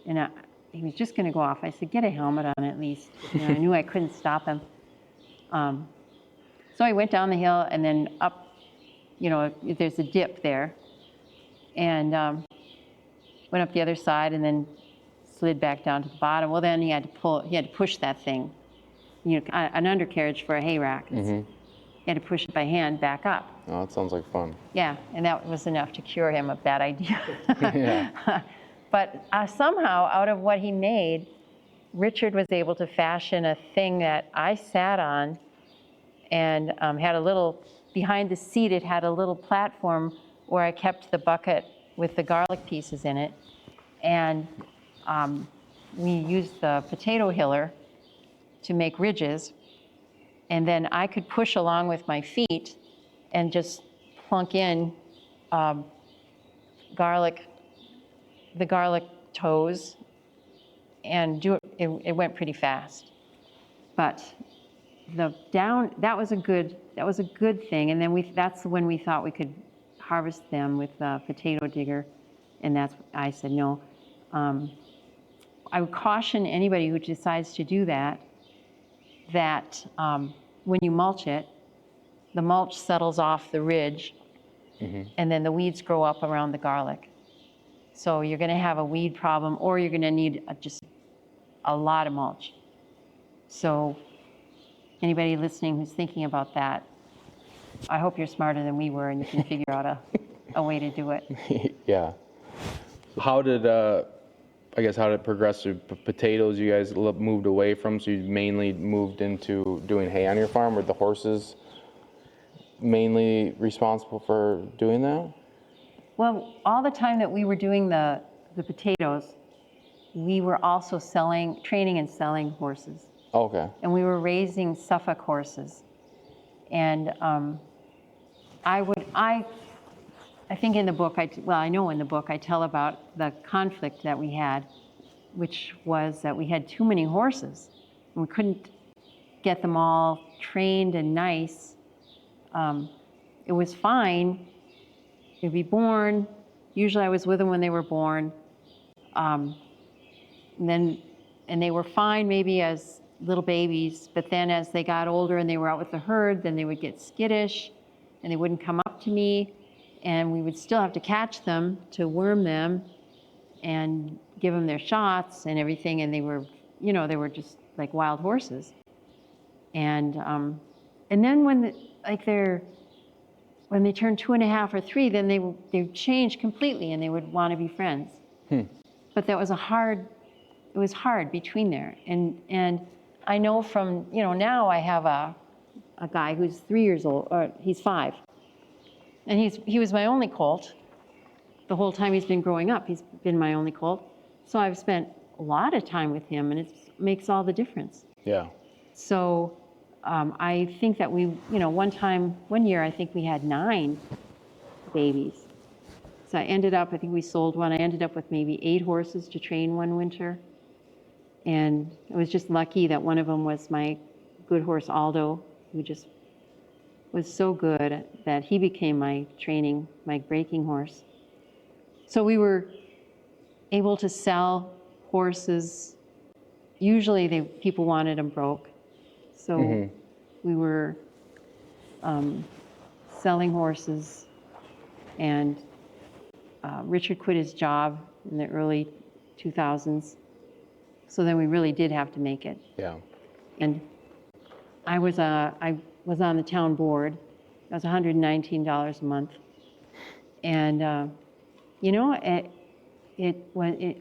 Speaker 2: and he was just going to go off. I said, get a helmet on at least. I knew I couldn't stop him. So I went down the hill and then up, there's a dip there, and went up the other side and then slid back down to the bottom. Well, then he had to push that thing, an undercarriage for a hay rack. He had to push it by hand back up.
Speaker 3: Oh, that sounds like fun.
Speaker 2: Yeah, and that was enough to cure him of that idea.
Speaker 3: Yeah.
Speaker 2: But somehow, out of what he made, Richard was able to fashion a thing that I sat on, and had a little, behind the seat, it had a little platform where I kept the bucket with the garlic pieces in it. And we used the potato hiller to make ridges. And then I could push along with my feet and just plunk in the garlic toes, and do it. It went pretty fast. But that was a good thing. And then that's when we thought we could harvest them with a potato digger. And I said no. I would caution anybody who decides to do that when you mulch it, the mulch settles off the ridge, and then the weeds grow up around the garlic. So you're going to have a weed problem, or you're going to need just a lot of mulch. So anybody listening who's thinking about that, I hope you're smarter than we were and you can figure out a way to do it.
Speaker 3: Yeah. How did it progress to potatoes you guys moved away from? So you mainly moved into doing hay on your farm? Were the horses mainly responsible for doing that?
Speaker 2: Well, all the time that we were doing the potatoes, we were also training and selling horses.
Speaker 3: Okay.
Speaker 2: And we were raising Suffolk horses. And I think in the book, I know in the book I tell about the conflict that we had, which was that we had too many horses. And we couldn't get them all trained and nice. It was fine. They'd be born. Usually I was with them when they were born. And they were fine maybe as little babies, but then as they got older and they were out with the herd, then they would get skittish and they wouldn't come up to me, and we would still have to catch them to worm them and give them their shots and everything, and they were just like wild horses. And then when they turned 2.5 or 3, then they changed completely and they would want to be friends. But that was it was hard between there. And I know from, now I have a guy who's 3 years old, or he's 5. And he was my only colt. The whole time he's been growing up, he's been my only colt. So I've spent a lot of time with him, and it makes all the difference.
Speaker 3: Yeah.
Speaker 2: So I think that one year, I think we had 9 babies. So I think we sold one. I ended up with maybe 8 horses to train one winter. And I was just lucky that one of them was my good horse, Aldo, who just was so good that he became my breaking horse. So we were able to sell horses. Usually people wanted them broke. So we were selling horses, and Richard quit his job in the early 2000s. So then we really did have to make it.
Speaker 3: Yeah.
Speaker 2: And I was on the town board. That was $119 a month. And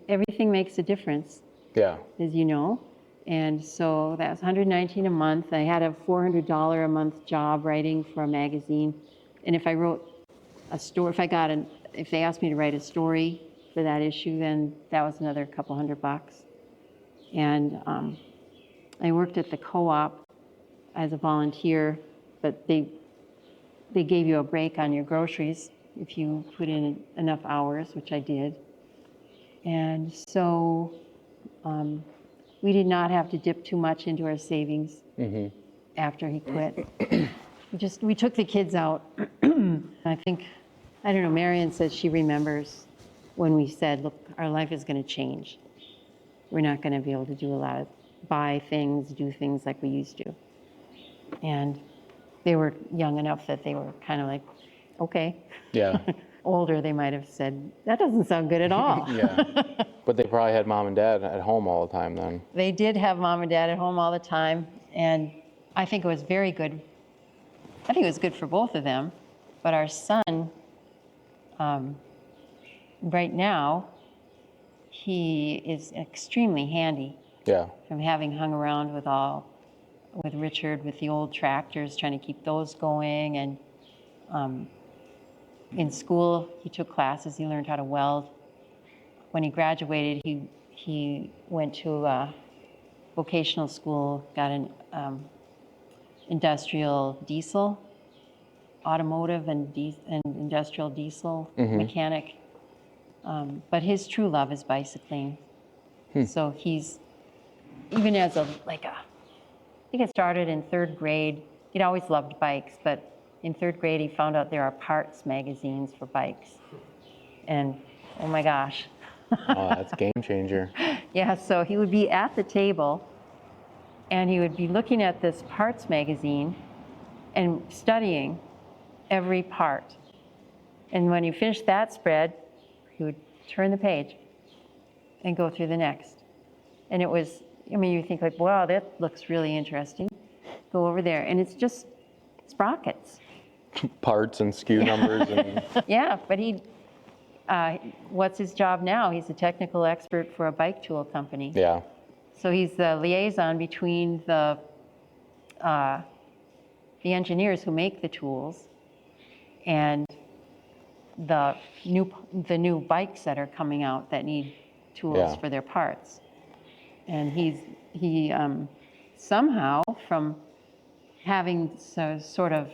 Speaker 2: everything makes a difference.
Speaker 3: Yeah.
Speaker 2: As you know. And so that was $119 a month. I had a $400 a month job writing for a magazine. And if I wrote a story, if they asked me to write a story for that issue, then that was another couple $100. And I worked at the co-op as a volunteer, but they gave you a break on your groceries if you put in enough hours, which I did. And so we did not have to dip too much into our savings after he quit. We took the kids out. I don't know, Marion says she remembers when we said, look, our life is going to change. We're not going to be able to do buy things, do things like we used to. And they were young enough that they were kind of like, okay.
Speaker 3: Yeah.
Speaker 2: Older, they might have said, that doesn't sound good at all.
Speaker 3: Yeah. But they probably had mom and dad at home all the time then.
Speaker 2: They did have mom and dad at home all the time. And I think it was very good. I think it was good for both of them. But our son, right now, he is extremely handy
Speaker 3: Yeah.
Speaker 2: from having hung around with Richard with the old tractors, trying to keep those going. And in school, he took classes, he learned how to weld. When he graduated, he went to a vocational school, got an industrial diesel, automotive and industrial diesel mechanic. But his true love is bicycling. So he's, even as I think it started in 3rd grade. He'd always loved bikes, but in 3rd grade he found out there are parts magazines for bikes. And oh my gosh.
Speaker 3: Oh, that's a game changer.
Speaker 2: Yeah, so he would be at the table and he would be looking at this parts magazine and studying every part. And when he finished that spread, he would turn the page and go through the next. And it was, I mean, you think like, wow, that looks really interesting. Go over there, and it's just sprockets.
Speaker 3: Parts and SKU numbers. And...
Speaker 2: Yeah, but what's his job now? He's a technical expert for a bike tool company.
Speaker 3: Yeah.
Speaker 2: So he's the liaison between the engineers who make the tools and the new bikes that are coming out that need tools for their parts. And he somehow, from having sort of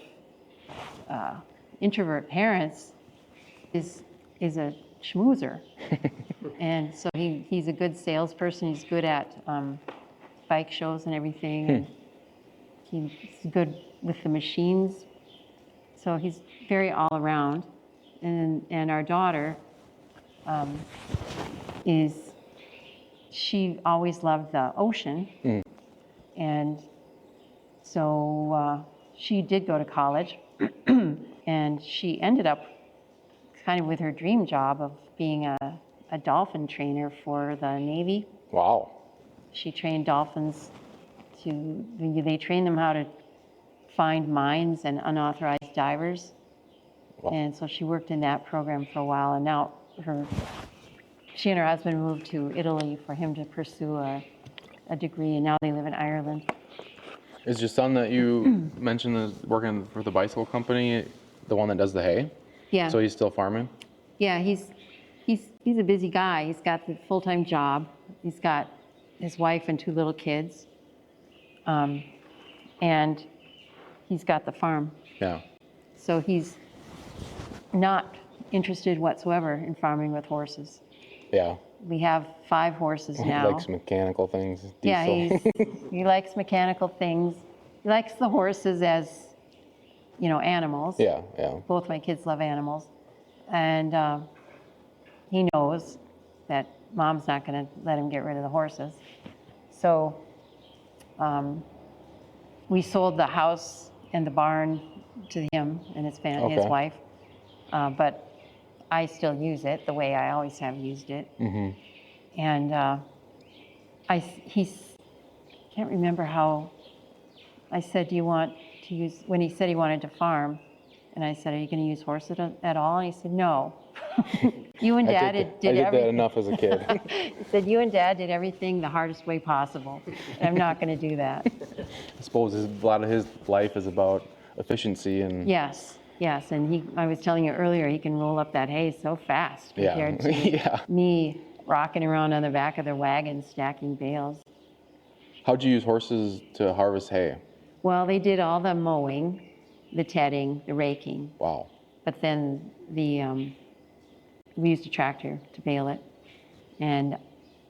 Speaker 2: introvert parents, is a schmoozer. And so he's a good salesperson. He's good at bike shows and everything. And he's good with the machines. So he's very all around. And our daughter she always loved the ocean. And so she did go to college. And she ended up kind of with her dream job of being a dolphin trainer for the Navy.
Speaker 3: Wow.
Speaker 2: She trained dolphins they train them how to find mines and unauthorized divers. Wow. And so she worked in that program for a while, and now she and her husband moved to Italy for him to pursue a degree, and now they live in Ireland.
Speaker 3: Is your son that you mentioned is working for the bicycle company the one that does the hay?
Speaker 2: Yeah.
Speaker 3: So he's still farming?
Speaker 2: Yeah, he's a busy guy. He's got the full-time job. He's got his wife and 2 little kids. And he's got the farm.
Speaker 3: Yeah.
Speaker 2: So he's not interested whatsoever in farming with horses.
Speaker 3: Yeah.
Speaker 2: We have 5 horses now.
Speaker 3: He likes mechanical things. Diesel.
Speaker 2: Yeah, he likes mechanical things. He likes the horses as, animals.
Speaker 3: Yeah, yeah.
Speaker 2: Both my kids love animals. And he knows that Mom's not going to let him get rid of the horses. So we sold the house and the barn to him and his wife. But I still use it the way I always have used it. And he can't remember how I said, do you want to use, when he said he wanted to farm, and I said, are you going to use horses at all? And he said, no. You and Dad did everything.
Speaker 3: I did that enough as a kid.
Speaker 2: He said, you and Dad did everything the hardest way possible. And I'm not going to do that.
Speaker 3: I suppose a lot of his life is about efficiency and...
Speaker 2: Yes. And I was telling you earlier, he can roll up that hay so fast compared to me rocking around on the back of the wagon stacking bales.
Speaker 3: How'd you use horses to harvest hay?
Speaker 2: Well, they did all the mowing, the tedding, the raking.
Speaker 3: Wow.
Speaker 2: But then we used a tractor to bale it. And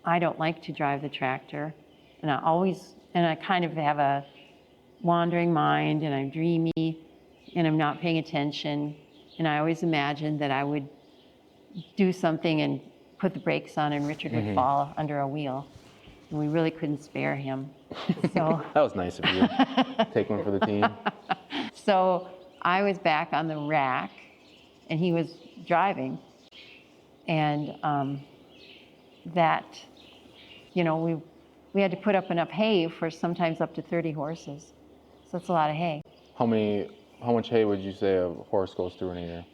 Speaker 2: I don't like to drive the tractor. And I kind of have a wandering mind, and I'm dreamy, and I'm not paying attention. And I always imagined that I would do something and put the brakes on and Richard would fall under a wheel. And we really couldn't spare him. So
Speaker 3: that was nice of you. Take one for the team.
Speaker 2: So I was back on the rack and he was driving. And we had to put up enough hay for sometimes up to 30 horses. So that's a lot of hay.
Speaker 3: How many much hay would you say a horse goes through in a year?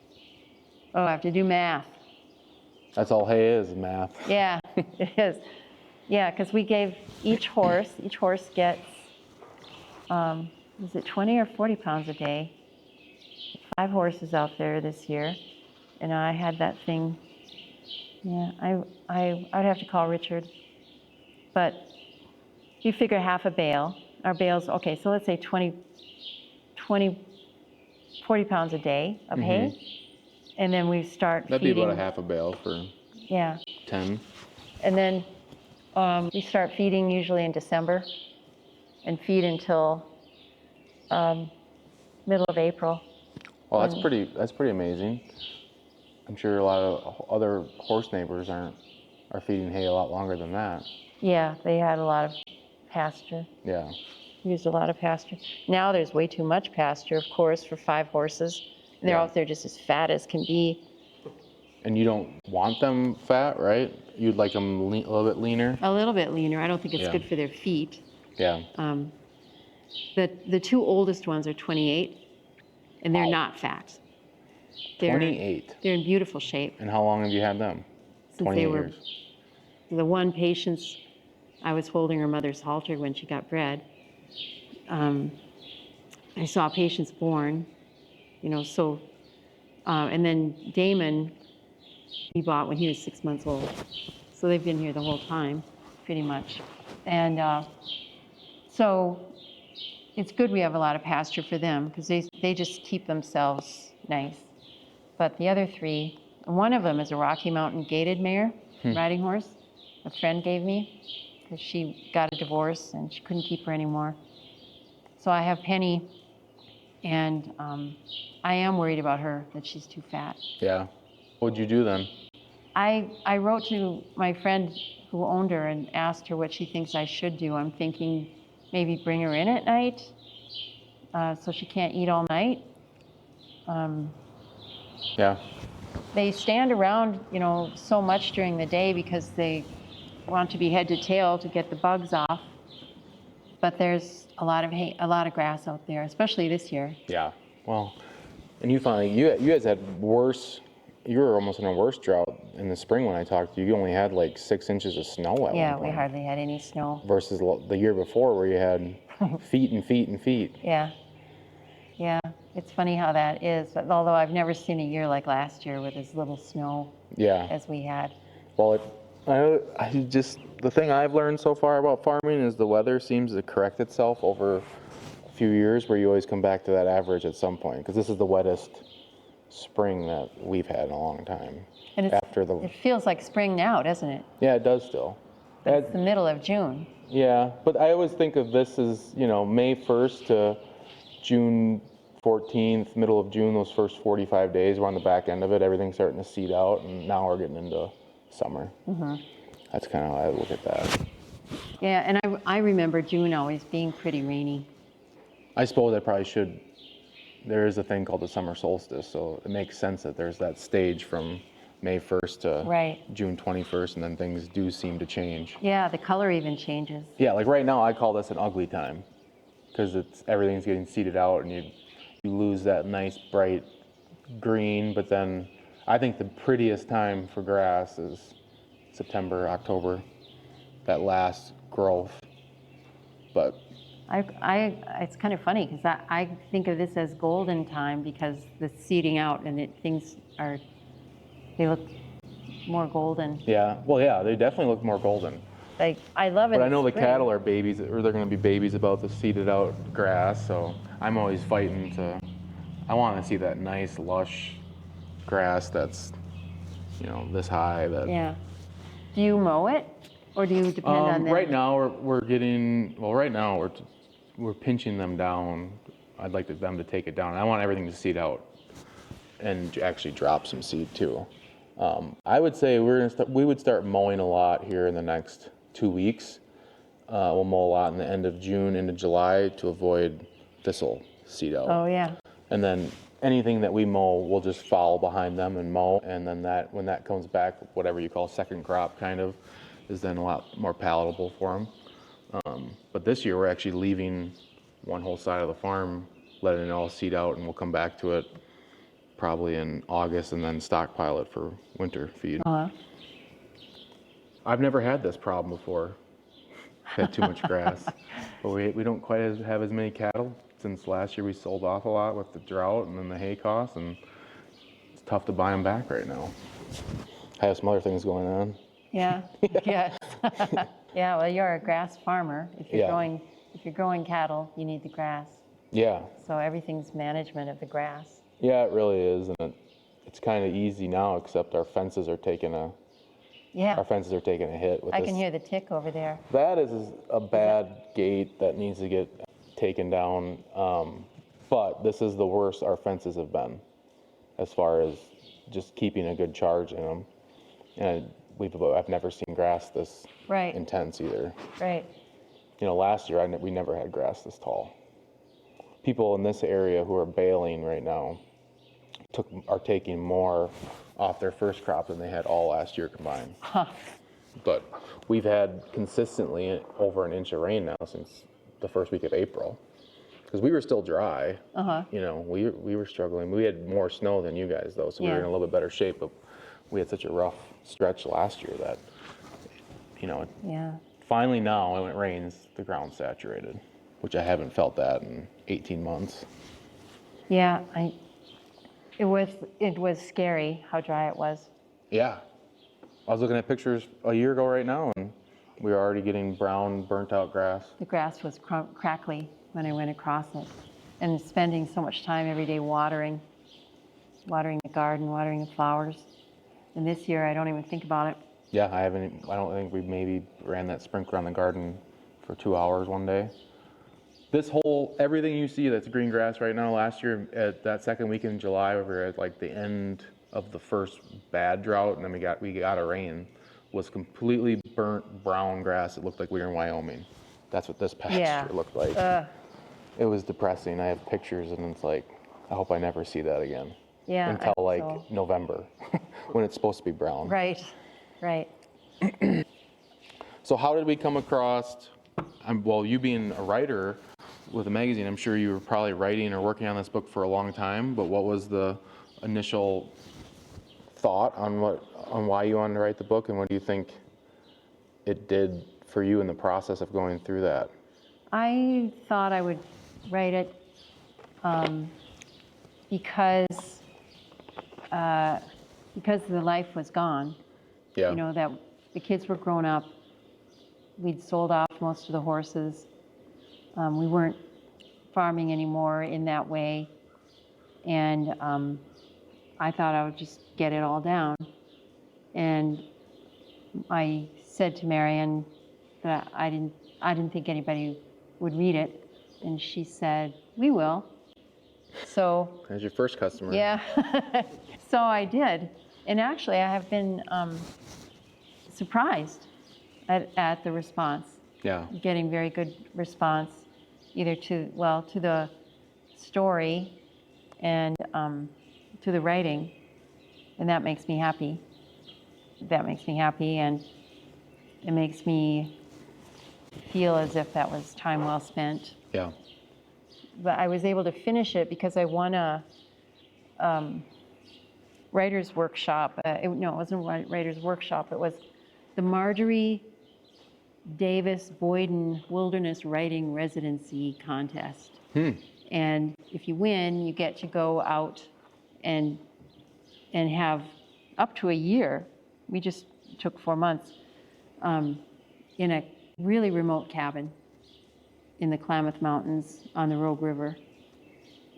Speaker 2: Oh, I have to do math.
Speaker 3: That's all hay is, math.
Speaker 2: Yeah, it is. Yeah, because we gave each horse gets, is it 20 or 40 pounds a day? 5 horses out there this year. And I had that thing, yeah, I would have to call Richard. But you figure half a bale. Our bales, okay, so let's say 40 pounds a day of hay. And then we start
Speaker 3: That'd
Speaker 2: feeding.
Speaker 3: be about a half a bale for 10.
Speaker 2: And then we start feeding usually in December and feed until middle of April.
Speaker 3: Well, that's pretty amazing. I'm sure a lot of other horse neighbors are feeding hay a lot longer than that.
Speaker 2: Yeah, they had a lot of pasture.
Speaker 3: Yeah.
Speaker 2: Used a lot of pasture. Now there's way too much pasture, of course, for 5 horses. And they're out there just as fat as can be.
Speaker 3: And you don't want them fat, right? You'd like them a little bit leaner?
Speaker 2: A little bit leaner. I don't think it's good for their feet.
Speaker 3: Yeah.
Speaker 2: The 2 oldest ones are 28, and they're not fat.
Speaker 3: 28?
Speaker 2: They're in beautiful shape.
Speaker 3: And how long have you had them?
Speaker 2: Since
Speaker 3: 28
Speaker 2: they were
Speaker 3: years.
Speaker 2: the one patient's, I was holding her mother's halter when she got bred. I saw patients born, so, and then Damon, we bought when he was 6 months old. So they've been here the whole time, pretty much. And so it's good we have a lot of pasture for them because they just keep themselves nice. But the other 3, one of them is a Rocky Mountain gaited mare, riding horse, a friend gave me because she got a divorce and she couldn't keep her anymore. So I have Penny, and I am worried about her, that she's too fat.
Speaker 3: Yeah. What'd you do then?
Speaker 2: I wrote to my friend who owned her and asked her what she thinks I should do. I'm thinking maybe bring her in at night so she can't eat all night.
Speaker 3: Yeah.
Speaker 2: They stand around, so much during the day because they want to be head to tail to get the bugs off. But there's a lot of hay, a lot of grass out there, especially this year.
Speaker 3: Yeah. Well, and you guys had worse. You were almost in a worse drought in the spring when I talked to you. You only had like 6 inches of snow at one point.
Speaker 2: We hardly had any snow.
Speaker 3: Versus the year before where you had feet and feet and feet.
Speaker 2: Yeah. Yeah. It's funny how that is. Although I've never seen a year like last year with as little snow as we had.
Speaker 3: Well, the thing I've learned so far about farming is the weather seems to correct itself over a few years, where you always come back to that average at some point, because this is the wettest spring that we've had in a long time.
Speaker 2: And it feels like spring now, doesn't it?
Speaker 3: Yeah, it does still.
Speaker 2: It's the middle of June.
Speaker 3: Yeah, but I always think of this as, May 1st to June 14th, middle of June, those first 45 days, we're on the back end of it, everything's starting to seed out, and now we're getting into summer. That's kind of how I look at that.
Speaker 2: Yeah, and I remember June always being pretty rainy.
Speaker 3: I suppose I probably should. There is a thing called the summer solstice, so it makes sense that there's that stage from May 1st to June 21st, and then things do seem to change.
Speaker 2: Yeah, the color even changes.
Speaker 3: Yeah, like right now I call this an ugly time, because everything's getting seeded out and you lose that nice bright green. But then I think the prettiest time for grass is September, October, that last growth. But
Speaker 2: it's kind of funny because I think of this as golden time because the seeding out and they look more golden.
Speaker 3: Yeah, well, yeah, they definitely look more golden.
Speaker 2: Like, I love it.
Speaker 3: But I know the cattle are babies, or they're going to be babies about the seeded out grass, so I'm always fighting I want to see that nice, lush grass that's, this high.
Speaker 2: Yeah. Do you mow it, or do you depend on them?
Speaker 3: Right now, we're pinching them down. I'd like them to take it down. I want everything to seed out and actually drop some seed too. I would say we would start mowing a lot here in the next 2 weeks. We'll mow a lot in the end of June into July to avoid thistle seed out.
Speaker 2: Oh yeah.
Speaker 3: And then anything that we mow, we'll just follow behind them and mow. And then when that comes back, whatever you call second crop kind of, is then a lot more palatable for them. But this year we're actually leaving one whole side of the farm let it all seed out, and we'll come back to it probably in August and then stockpile it for winter feed. I've never had this problem before. Had too much grass, but we don't quite have as many cattle. Since last year we sold off a lot with the drought and then the hay costs, and it's tough to buy them back right now. I have some other things going on.
Speaker 2: Yeah. Yes. Yeah. Well, you're a grass farmer. If you're growing cattle, you need the grass.
Speaker 3: Yeah.
Speaker 2: So everything's management of the grass.
Speaker 3: Yeah, it really is, and it's kind of easy now. Except our fences are taking a hit. With
Speaker 2: I can hear the tick over there.
Speaker 3: That is a bad gate that needs to get taken down. But this is the worst our fences have been, as far as just keeping a good charge in them. And I've never seen grass this intense either.
Speaker 2: Right.
Speaker 3: Last year we never had grass this tall. People in this area who are baling right now are taking more off their first crop than they had all last year combined. But we've had consistently over an inch of rain now since the first week of April, because we were still dry. We were struggling. We had more snow than you guys though, so we were in a little bit better shape. But we had such a rough stretch last year that, finally now when it rains, the ground's saturated, which I haven't felt that in 18 months.
Speaker 2: Yeah, it was scary how dry it was.
Speaker 3: Yeah. I was looking at pictures a year ago right now, and we were already getting brown, burnt out grass.
Speaker 2: The grass was crackly when I went across it, and spending so much time every day watering the garden, watering the flowers. And this year I don't even think about it.
Speaker 3: Yeah, I don't think we maybe ran that sprinkler on the garden for 2 hours one day. Everything you see that's green grass right now, last year at that second week in July, we were at like the end of the first bad drought, and then we got a rain, was completely burnt brown grass. It looked like we were in Wyoming. That's what this pasture looked like. It was depressing. I have pictures, and it's like, I hope I never see that again.
Speaker 2: Yeah.
Speaker 3: Until November, when it's supposed to be brown.
Speaker 2: Right.
Speaker 3: So how did we come across, you being a writer with a magazine, I'm sure you were probably writing or working on this book for a long time, but what was the initial thought on why you wanted to write the book, and what do you think it did for you in the process of going through that?
Speaker 2: I thought I would write it because the life was gone.
Speaker 3: Yeah.
Speaker 2: That the kids were grown up. We'd sold off most of the horses. We weren't farming anymore in that way. And I thought I would just get it all down. And I said to Marion that I didn't think anybody would read it. And she said, "We will." So
Speaker 3: as your first customer.
Speaker 2: Yeah. So I did. And actually I have been surprised at the response.
Speaker 3: Yeah.
Speaker 2: Getting very good response, either to the story and to the writing, and that makes me happy. And it makes me feel as if that was time well spent.
Speaker 3: Yeah.
Speaker 2: But I was able to finish it because I won a writer's workshop. It wasn't a writer's workshop. It was the Marjorie Davis Boyden Wilderness Writing Residency Contest. And if you win, you get to go out and have up to a year. We just took 4 months in a really remote cabin in the Klamath Mountains on the Rogue River.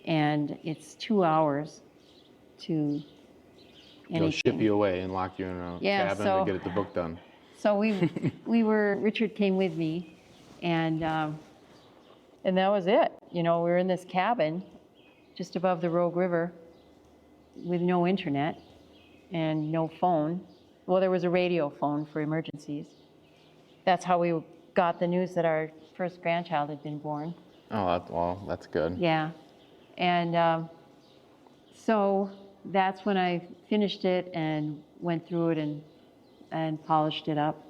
Speaker 2: And it's 2 hours to anything.
Speaker 3: They'll ship you away and lock you in a cabin to get the book done.
Speaker 2: So Richard came with me, and that was it. We were in this cabin just above the Rogue River with no internet and no phone. Well, there was a radio phone for emergencies. That's how we got the news that our first grandchild had been born.
Speaker 3: Oh, that's good.
Speaker 2: Yeah. And so that's when I finished it and went through it and polished it up.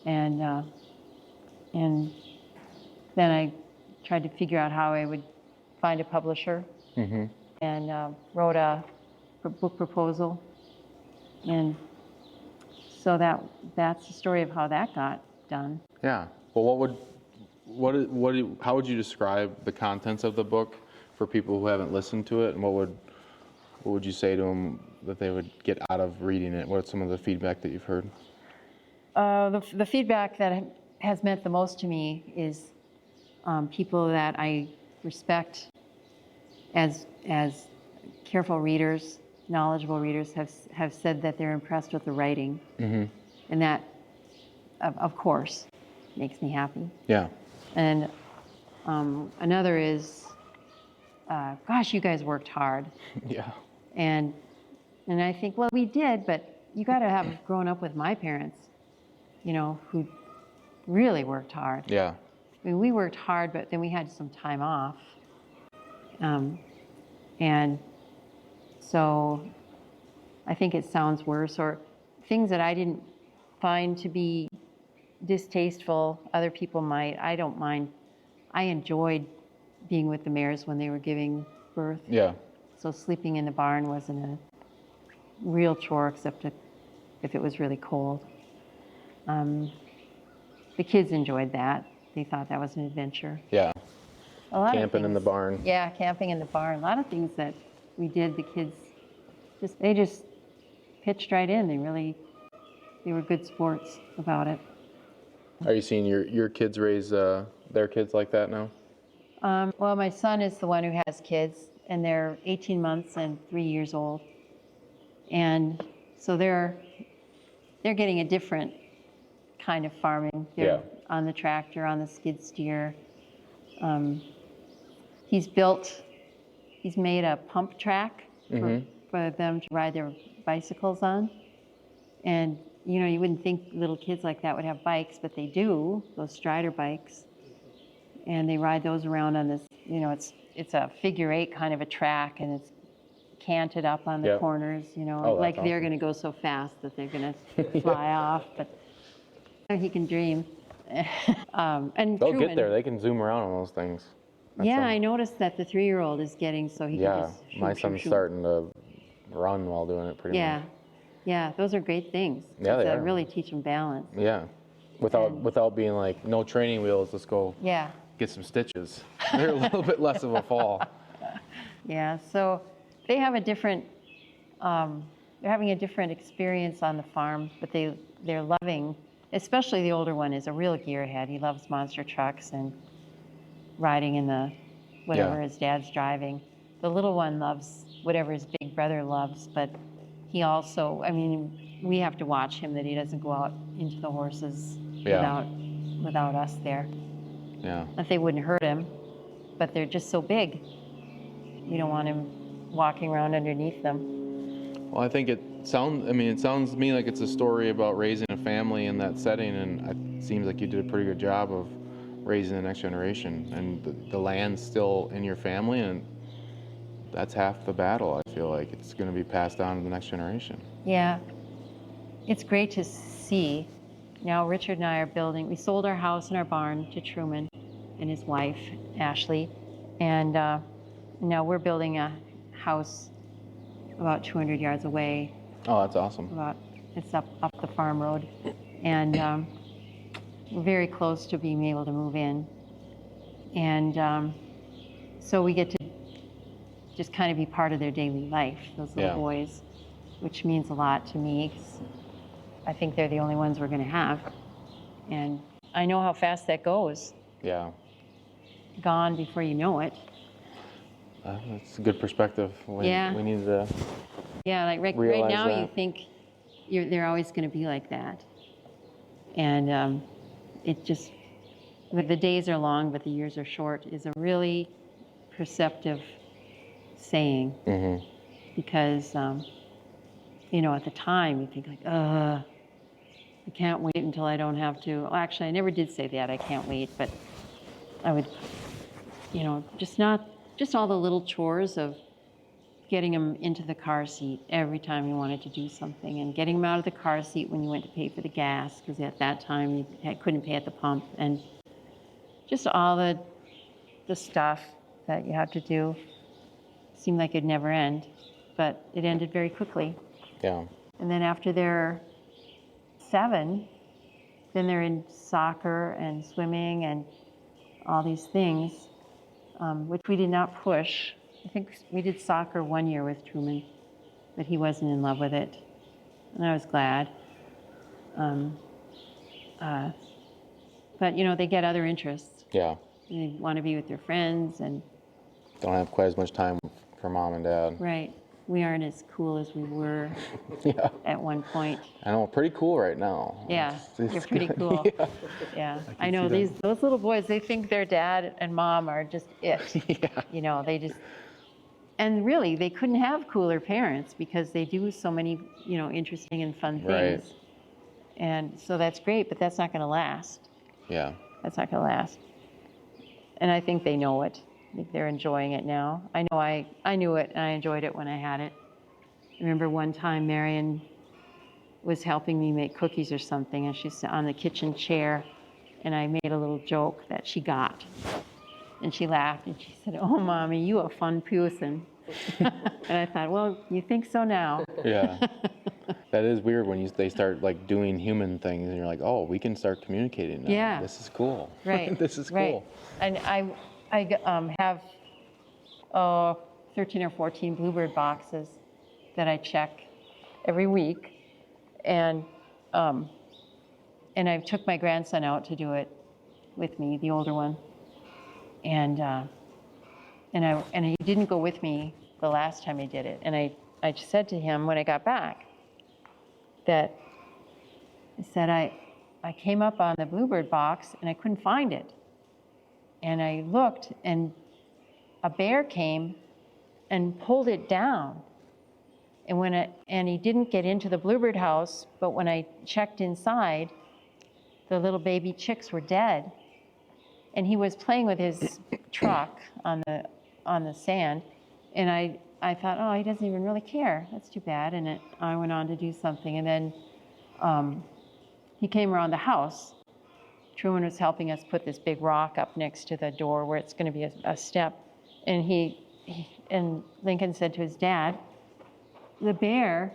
Speaker 2: And then I tried to figure out how I would find a publisher and wrote a book proposal. And so that's the story of how that got done.
Speaker 3: Yeah. Well, how would you describe the contents of the book for people who haven't listened to it, and what would you say to them that they would get out of reading it? What's some of the feedback that you've heard?
Speaker 2: The feedback that has meant the most to me is people that I respect as careful readers, knowledgeable readers, have said that they're impressed with the writing, and that, of course, makes me happy.
Speaker 3: Yeah.
Speaker 2: And another is, gosh, you guys worked hard.
Speaker 3: Yeah.
Speaker 2: And I think, well, we did, but you got to have grown up with my parents, who really worked hard.
Speaker 3: Yeah.
Speaker 2: I mean, we worked hard, but then we had some time off. And so I think it sounds worse, or things that I didn't find to be distasteful, other people might. I don't mind. I enjoyed being with the mares when they were giving birth.
Speaker 3: Yeah.
Speaker 2: So sleeping in the barn wasn't a real chore, except if it was really cold. The kids enjoyed that. They thought that was an adventure.
Speaker 3: Yeah.
Speaker 2: A lot
Speaker 3: Camping
Speaker 2: of
Speaker 3: in the
Speaker 2: things.
Speaker 3: barn.
Speaker 2: Yeah, camping in the barn. A lot of things that we did, the kids they just pitched right in. They were good sports about it.
Speaker 3: Are you seeing your kids raise their kids like that now?
Speaker 2: Well, my son is the one who has kids, and they're 18 months and 3 years old. And so they're getting a different kind of farming. They're on the tractor, on the skid steer. He's made a pump track for them to ride their bicycles on. And, you wouldn't think little kids like that would have bikes, but they do, those Strider bikes. And they ride those around on this, it's a figure 8 kind of a track, and it's canted up on the corners, like they're going to go so fast that they're going to fly off, but he can dream. And
Speaker 3: They'll
Speaker 2: Truman,
Speaker 3: get there. They can zoom around on those things.
Speaker 2: I noticed that the 3-year-old is getting so he can just shoot,
Speaker 3: my son's starting to run while doing it pretty much.
Speaker 2: Yeah, those are great things.
Speaker 3: Yeah, they are.
Speaker 2: Really teach them balance.
Speaker 3: Yeah, without being like, no training wheels, let's go get some stitches. They're a little bit less of a fall.
Speaker 2: Yeah, so they have a different, they're having a different experience on the farm, but they're loving, especially the older one is a real gearhead. He loves monster trucks and riding in the whatever his dad's driving. The little one loves whatever his big brother loves, but he also, we have to watch him that he doesn't go out into the horses without us there.
Speaker 3: Yeah.
Speaker 2: If they wouldn't hurt him, but they're just so big. We don't want him walking around underneath them.
Speaker 3: Well, I think it sounds to me like it's a story about raising a family in that setting, and it seems like you did a pretty good job of raising the next generation, and the land's still in your family, and that's half the battle. I feel like it's going to be passed on to the next generation.
Speaker 2: Yeah, it's great to see. Now Richard and I are building, we sold our house and our barn to Truman and his wife, Ashley, and now we're building a house about 200 yards away.
Speaker 3: Oh, that's awesome.
Speaker 2: It's up the farm road, and we're very close to being able to move in. And so we get to just kind of be part of their daily life, those little boys, which means a lot to me, 'cause I think they're the only ones we're going to have. And I know how fast that goes.
Speaker 3: Yeah.
Speaker 2: Gone before you know it.
Speaker 3: That's a good perspective. We need to
Speaker 2: like right now you think they're always going to be like that. And it just, the days are long, but the years are short, is a really perceptive saying. Because, at the time you think like, I can't wait until I don't have to. Well, actually, I never did say that, I can't wait, but I would, just all the little chores of getting him into the car seat every time you wanted to do something, and getting him out of the car seat when you went to pay for the gas, because at that time you couldn't pay at the pump, and just all the stuff. that you have to do. Seemed like it'd never end, but it ended very quickly.
Speaker 3: Yeah.
Speaker 2: And then after they're 7, then they're in soccer and swimming and all these things, which we did not push. I think we did soccer 1 year with Truman, but he wasn't in love with it, and I was glad. But they get other interests.
Speaker 3: Yeah.
Speaker 2: They want to be with their friends and.
Speaker 3: Don't have quite as much time for mom and dad.
Speaker 2: Right. We aren't as cool as we were
Speaker 3: Yeah.
Speaker 2: at one point.
Speaker 3: I know, pretty cool right now.
Speaker 2: Yeah,
Speaker 3: It's
Speaker 2: you're pretty
Speaker 3: good.
Speaker 2: cool.
Speaker 3: Yeah.
Speaker 2: Yeah, I know those little boys. They think their dad and mom are just it.
Speaker 3: Yeah.
Speaker 2: They just. And really, they couldn't have cooler parents because they do so many, interesting and fun things.
Speaker 3: Right.
Speaker 2: And so that's great, but that's not going to last.
Speaker 3: Yeah.
Speaker 2: That's not going to last. And I think they know it. I think they're enjoying it now. I know I knew it and I enjoyed it when I had it. I remember one time Marion was helping me make cookies or something, and she's on the kitchen chair, and I made a little joke that she got. And she laughed and she said, "Oh, Mommy, you a fun person." And I thought, well, you think so now.
Speaker 3: Yeah. That is weird when they start like doing human things and you're like, oh, we can start communicating now.
Speaker 2: Yeah.
Speaker 3: This is cool.
Speaker 2: Right.
Speaker 3: This is
Speaker 2: right.
Speaker 3: cool.
Speaker 2: And I have 13 or 14 Bluebird boxes that I check every week. And I took my grandson out to do it with me, the older one. And he didn't go with me the last time he did it. And I just said to him when I got back that I said, I came up on the Bluebird box and I couldn't find it. And I looked and a bear came and pulled it down. And he didn't get into the Bluebird house, but when I checked inside, the little baby chicks were dead. And he was playing with his truck on the sand, and I thought, oh, he doesn't even really care. That's too bad. And I went on to do something, and then he came around the house. Truman was helping us put this big rock up next to the door where it's going to be a step, and and Lincoln said to his dad, the bear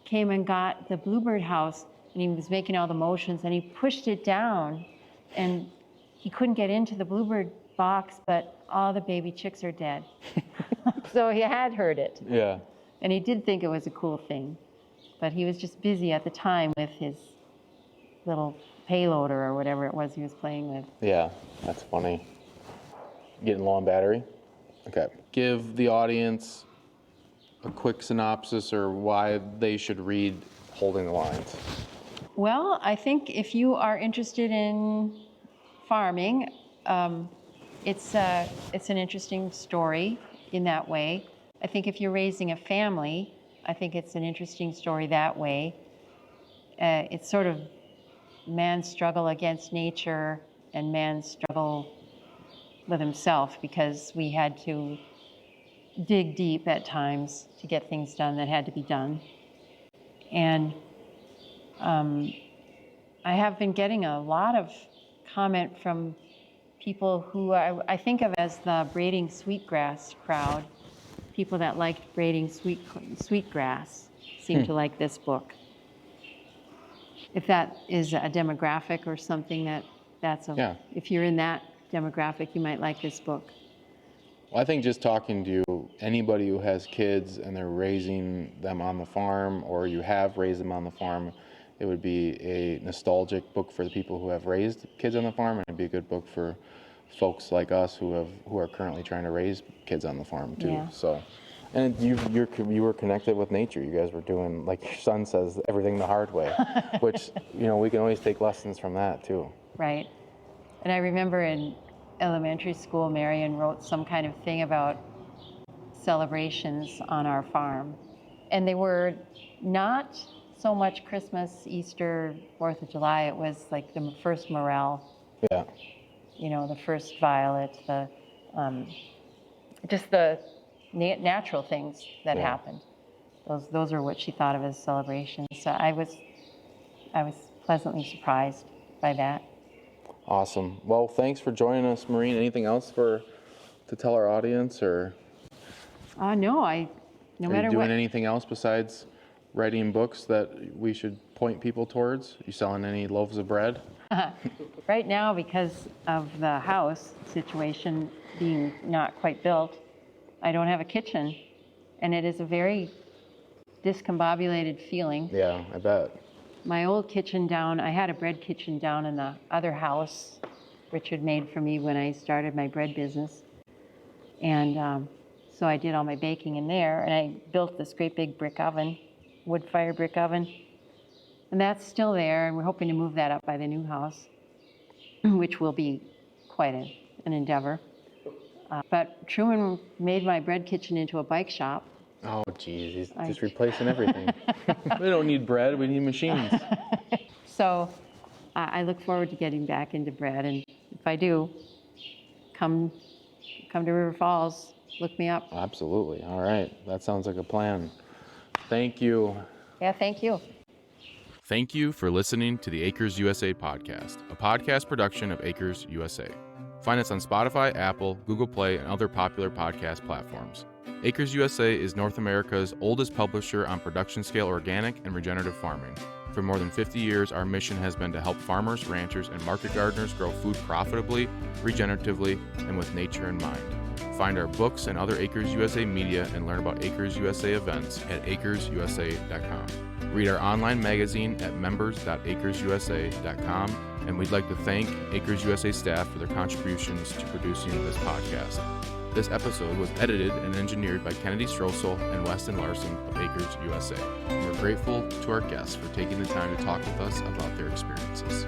Speaker 2: came and got the Bluebird house, and he was making all the motions, and he pushed it down, and he couldn't get into the Bluebird box, but all the baby chicks are dead. So he had heard it.
Speaker 3: Yeah.
Speaker 2: And he did think it was a cool thing. But he was just busy at the time with his little payloader or whatever it was he was playing with.
Speaker 3: Yeah, that's funny. Getting low on battery? Okay. Give the audience a quick synopsis or why they should read Holding the Lines.
Speaker 2: Well, I think if you are interested in farming, it's an interesting story in that way. I think if you're raising a family, I think it's an interesting story that way. It's sort of man's struggle against nature and man's struggle with himself, because we had to dig deep at times to get things done that had to be done. And I have been getting a lot of comment from people who I think of as the braiding sweetgrass crowd. People that liked braiding sweetgrass seem to like this book. If that is a demographic or something if you're in that demographic, you might like this book.
Speaker 3: Well, I think just talking to you, anybody who has kids and they're raising them on the farm, or you have raised them on the farm, it would be a nostalgic book for the people who have raised kids on the farm, and it'd be a good book for folks like us who are currently trying to raise kids on the farm too.
Speaker 2: Yeah.
Speaker 3: So, and you were connected with nature. You guys were doing, like your son says, everything the hard way, which we can always take lessons from that too.
Speaker 2: Right. And I remember in elementary school, Marion wrote some kind of thing about celebrations on our farm, and they were not so much Christmas, Easter, 4th of July. It was like the first morel.
Speaker 3: Yeah.
Speaker 2: The first violet, just the natural things that happened. Those are what she thought of as celebrations. So I was pleasantly surprised by that.
Speaker 3: Awesome. Well, thanks for joining us, Maureen. Anything else for to tell our audience, or
Speaker 2: No, no
Speaker 3: are
Speaker 2: matter
Speaker 3: you doing
Speaker 2: what.
Speaker 3: anything else besides writing books that we should point people towards? You selling any loaves of bread?
Speaker 2: Right now, because of the house situation being not quite built, I don't have a kitchen, and it is a very discombobulated feeling.
Speaker 3: Yeah, I bet.
Speaker 2: My old kitchen down, I had a bread kitchen down in the other house Richard made for me when I started my bread business. And so I did all my baking in there, and I built this great big brick oven, wood fire brick oven. And that's still there, and we're hoping to move that up by the new house, which will be quite an endeavor. But Truman made my bread kitchen into a bike shop.
Speaker 3: Oh, geez, he's just replacing everything. We don't need bread, we need machines.
Speaker 2: So I look forward to getting back into bread, and if I do, come to River Falls, look me up.
Speaker 3: Absolutely. All right, that sounds like a plan. Thank you.
Speaker 2: Yeah, thank you.
Speaker 1: Thank you for listening to the Acres USA podcast, a podcast production of Acres USA. Find us on Spotify, Apple, Google Play, and other popular podcast platforms. Acres USA is North America's oldest publisher on production-scale organic and regenerative farming. For more than 50 years, our mission has been to help farmers, ranchers, and market gardeners grow food profitably, regeneratively, and with nature in mind. Find our books and other Acres USA media and learn about Acres USA events at acresusa.com. Read our online magazine at members.acresusa.com, and we'd like to thank Acres USA staff for their contributions to producing this podcast. This episode was edited and engineered by Kennedy Stroessel and Weston Larson of Acres USA. We're grateful to our guests for taking the time to talk with us about their experiences.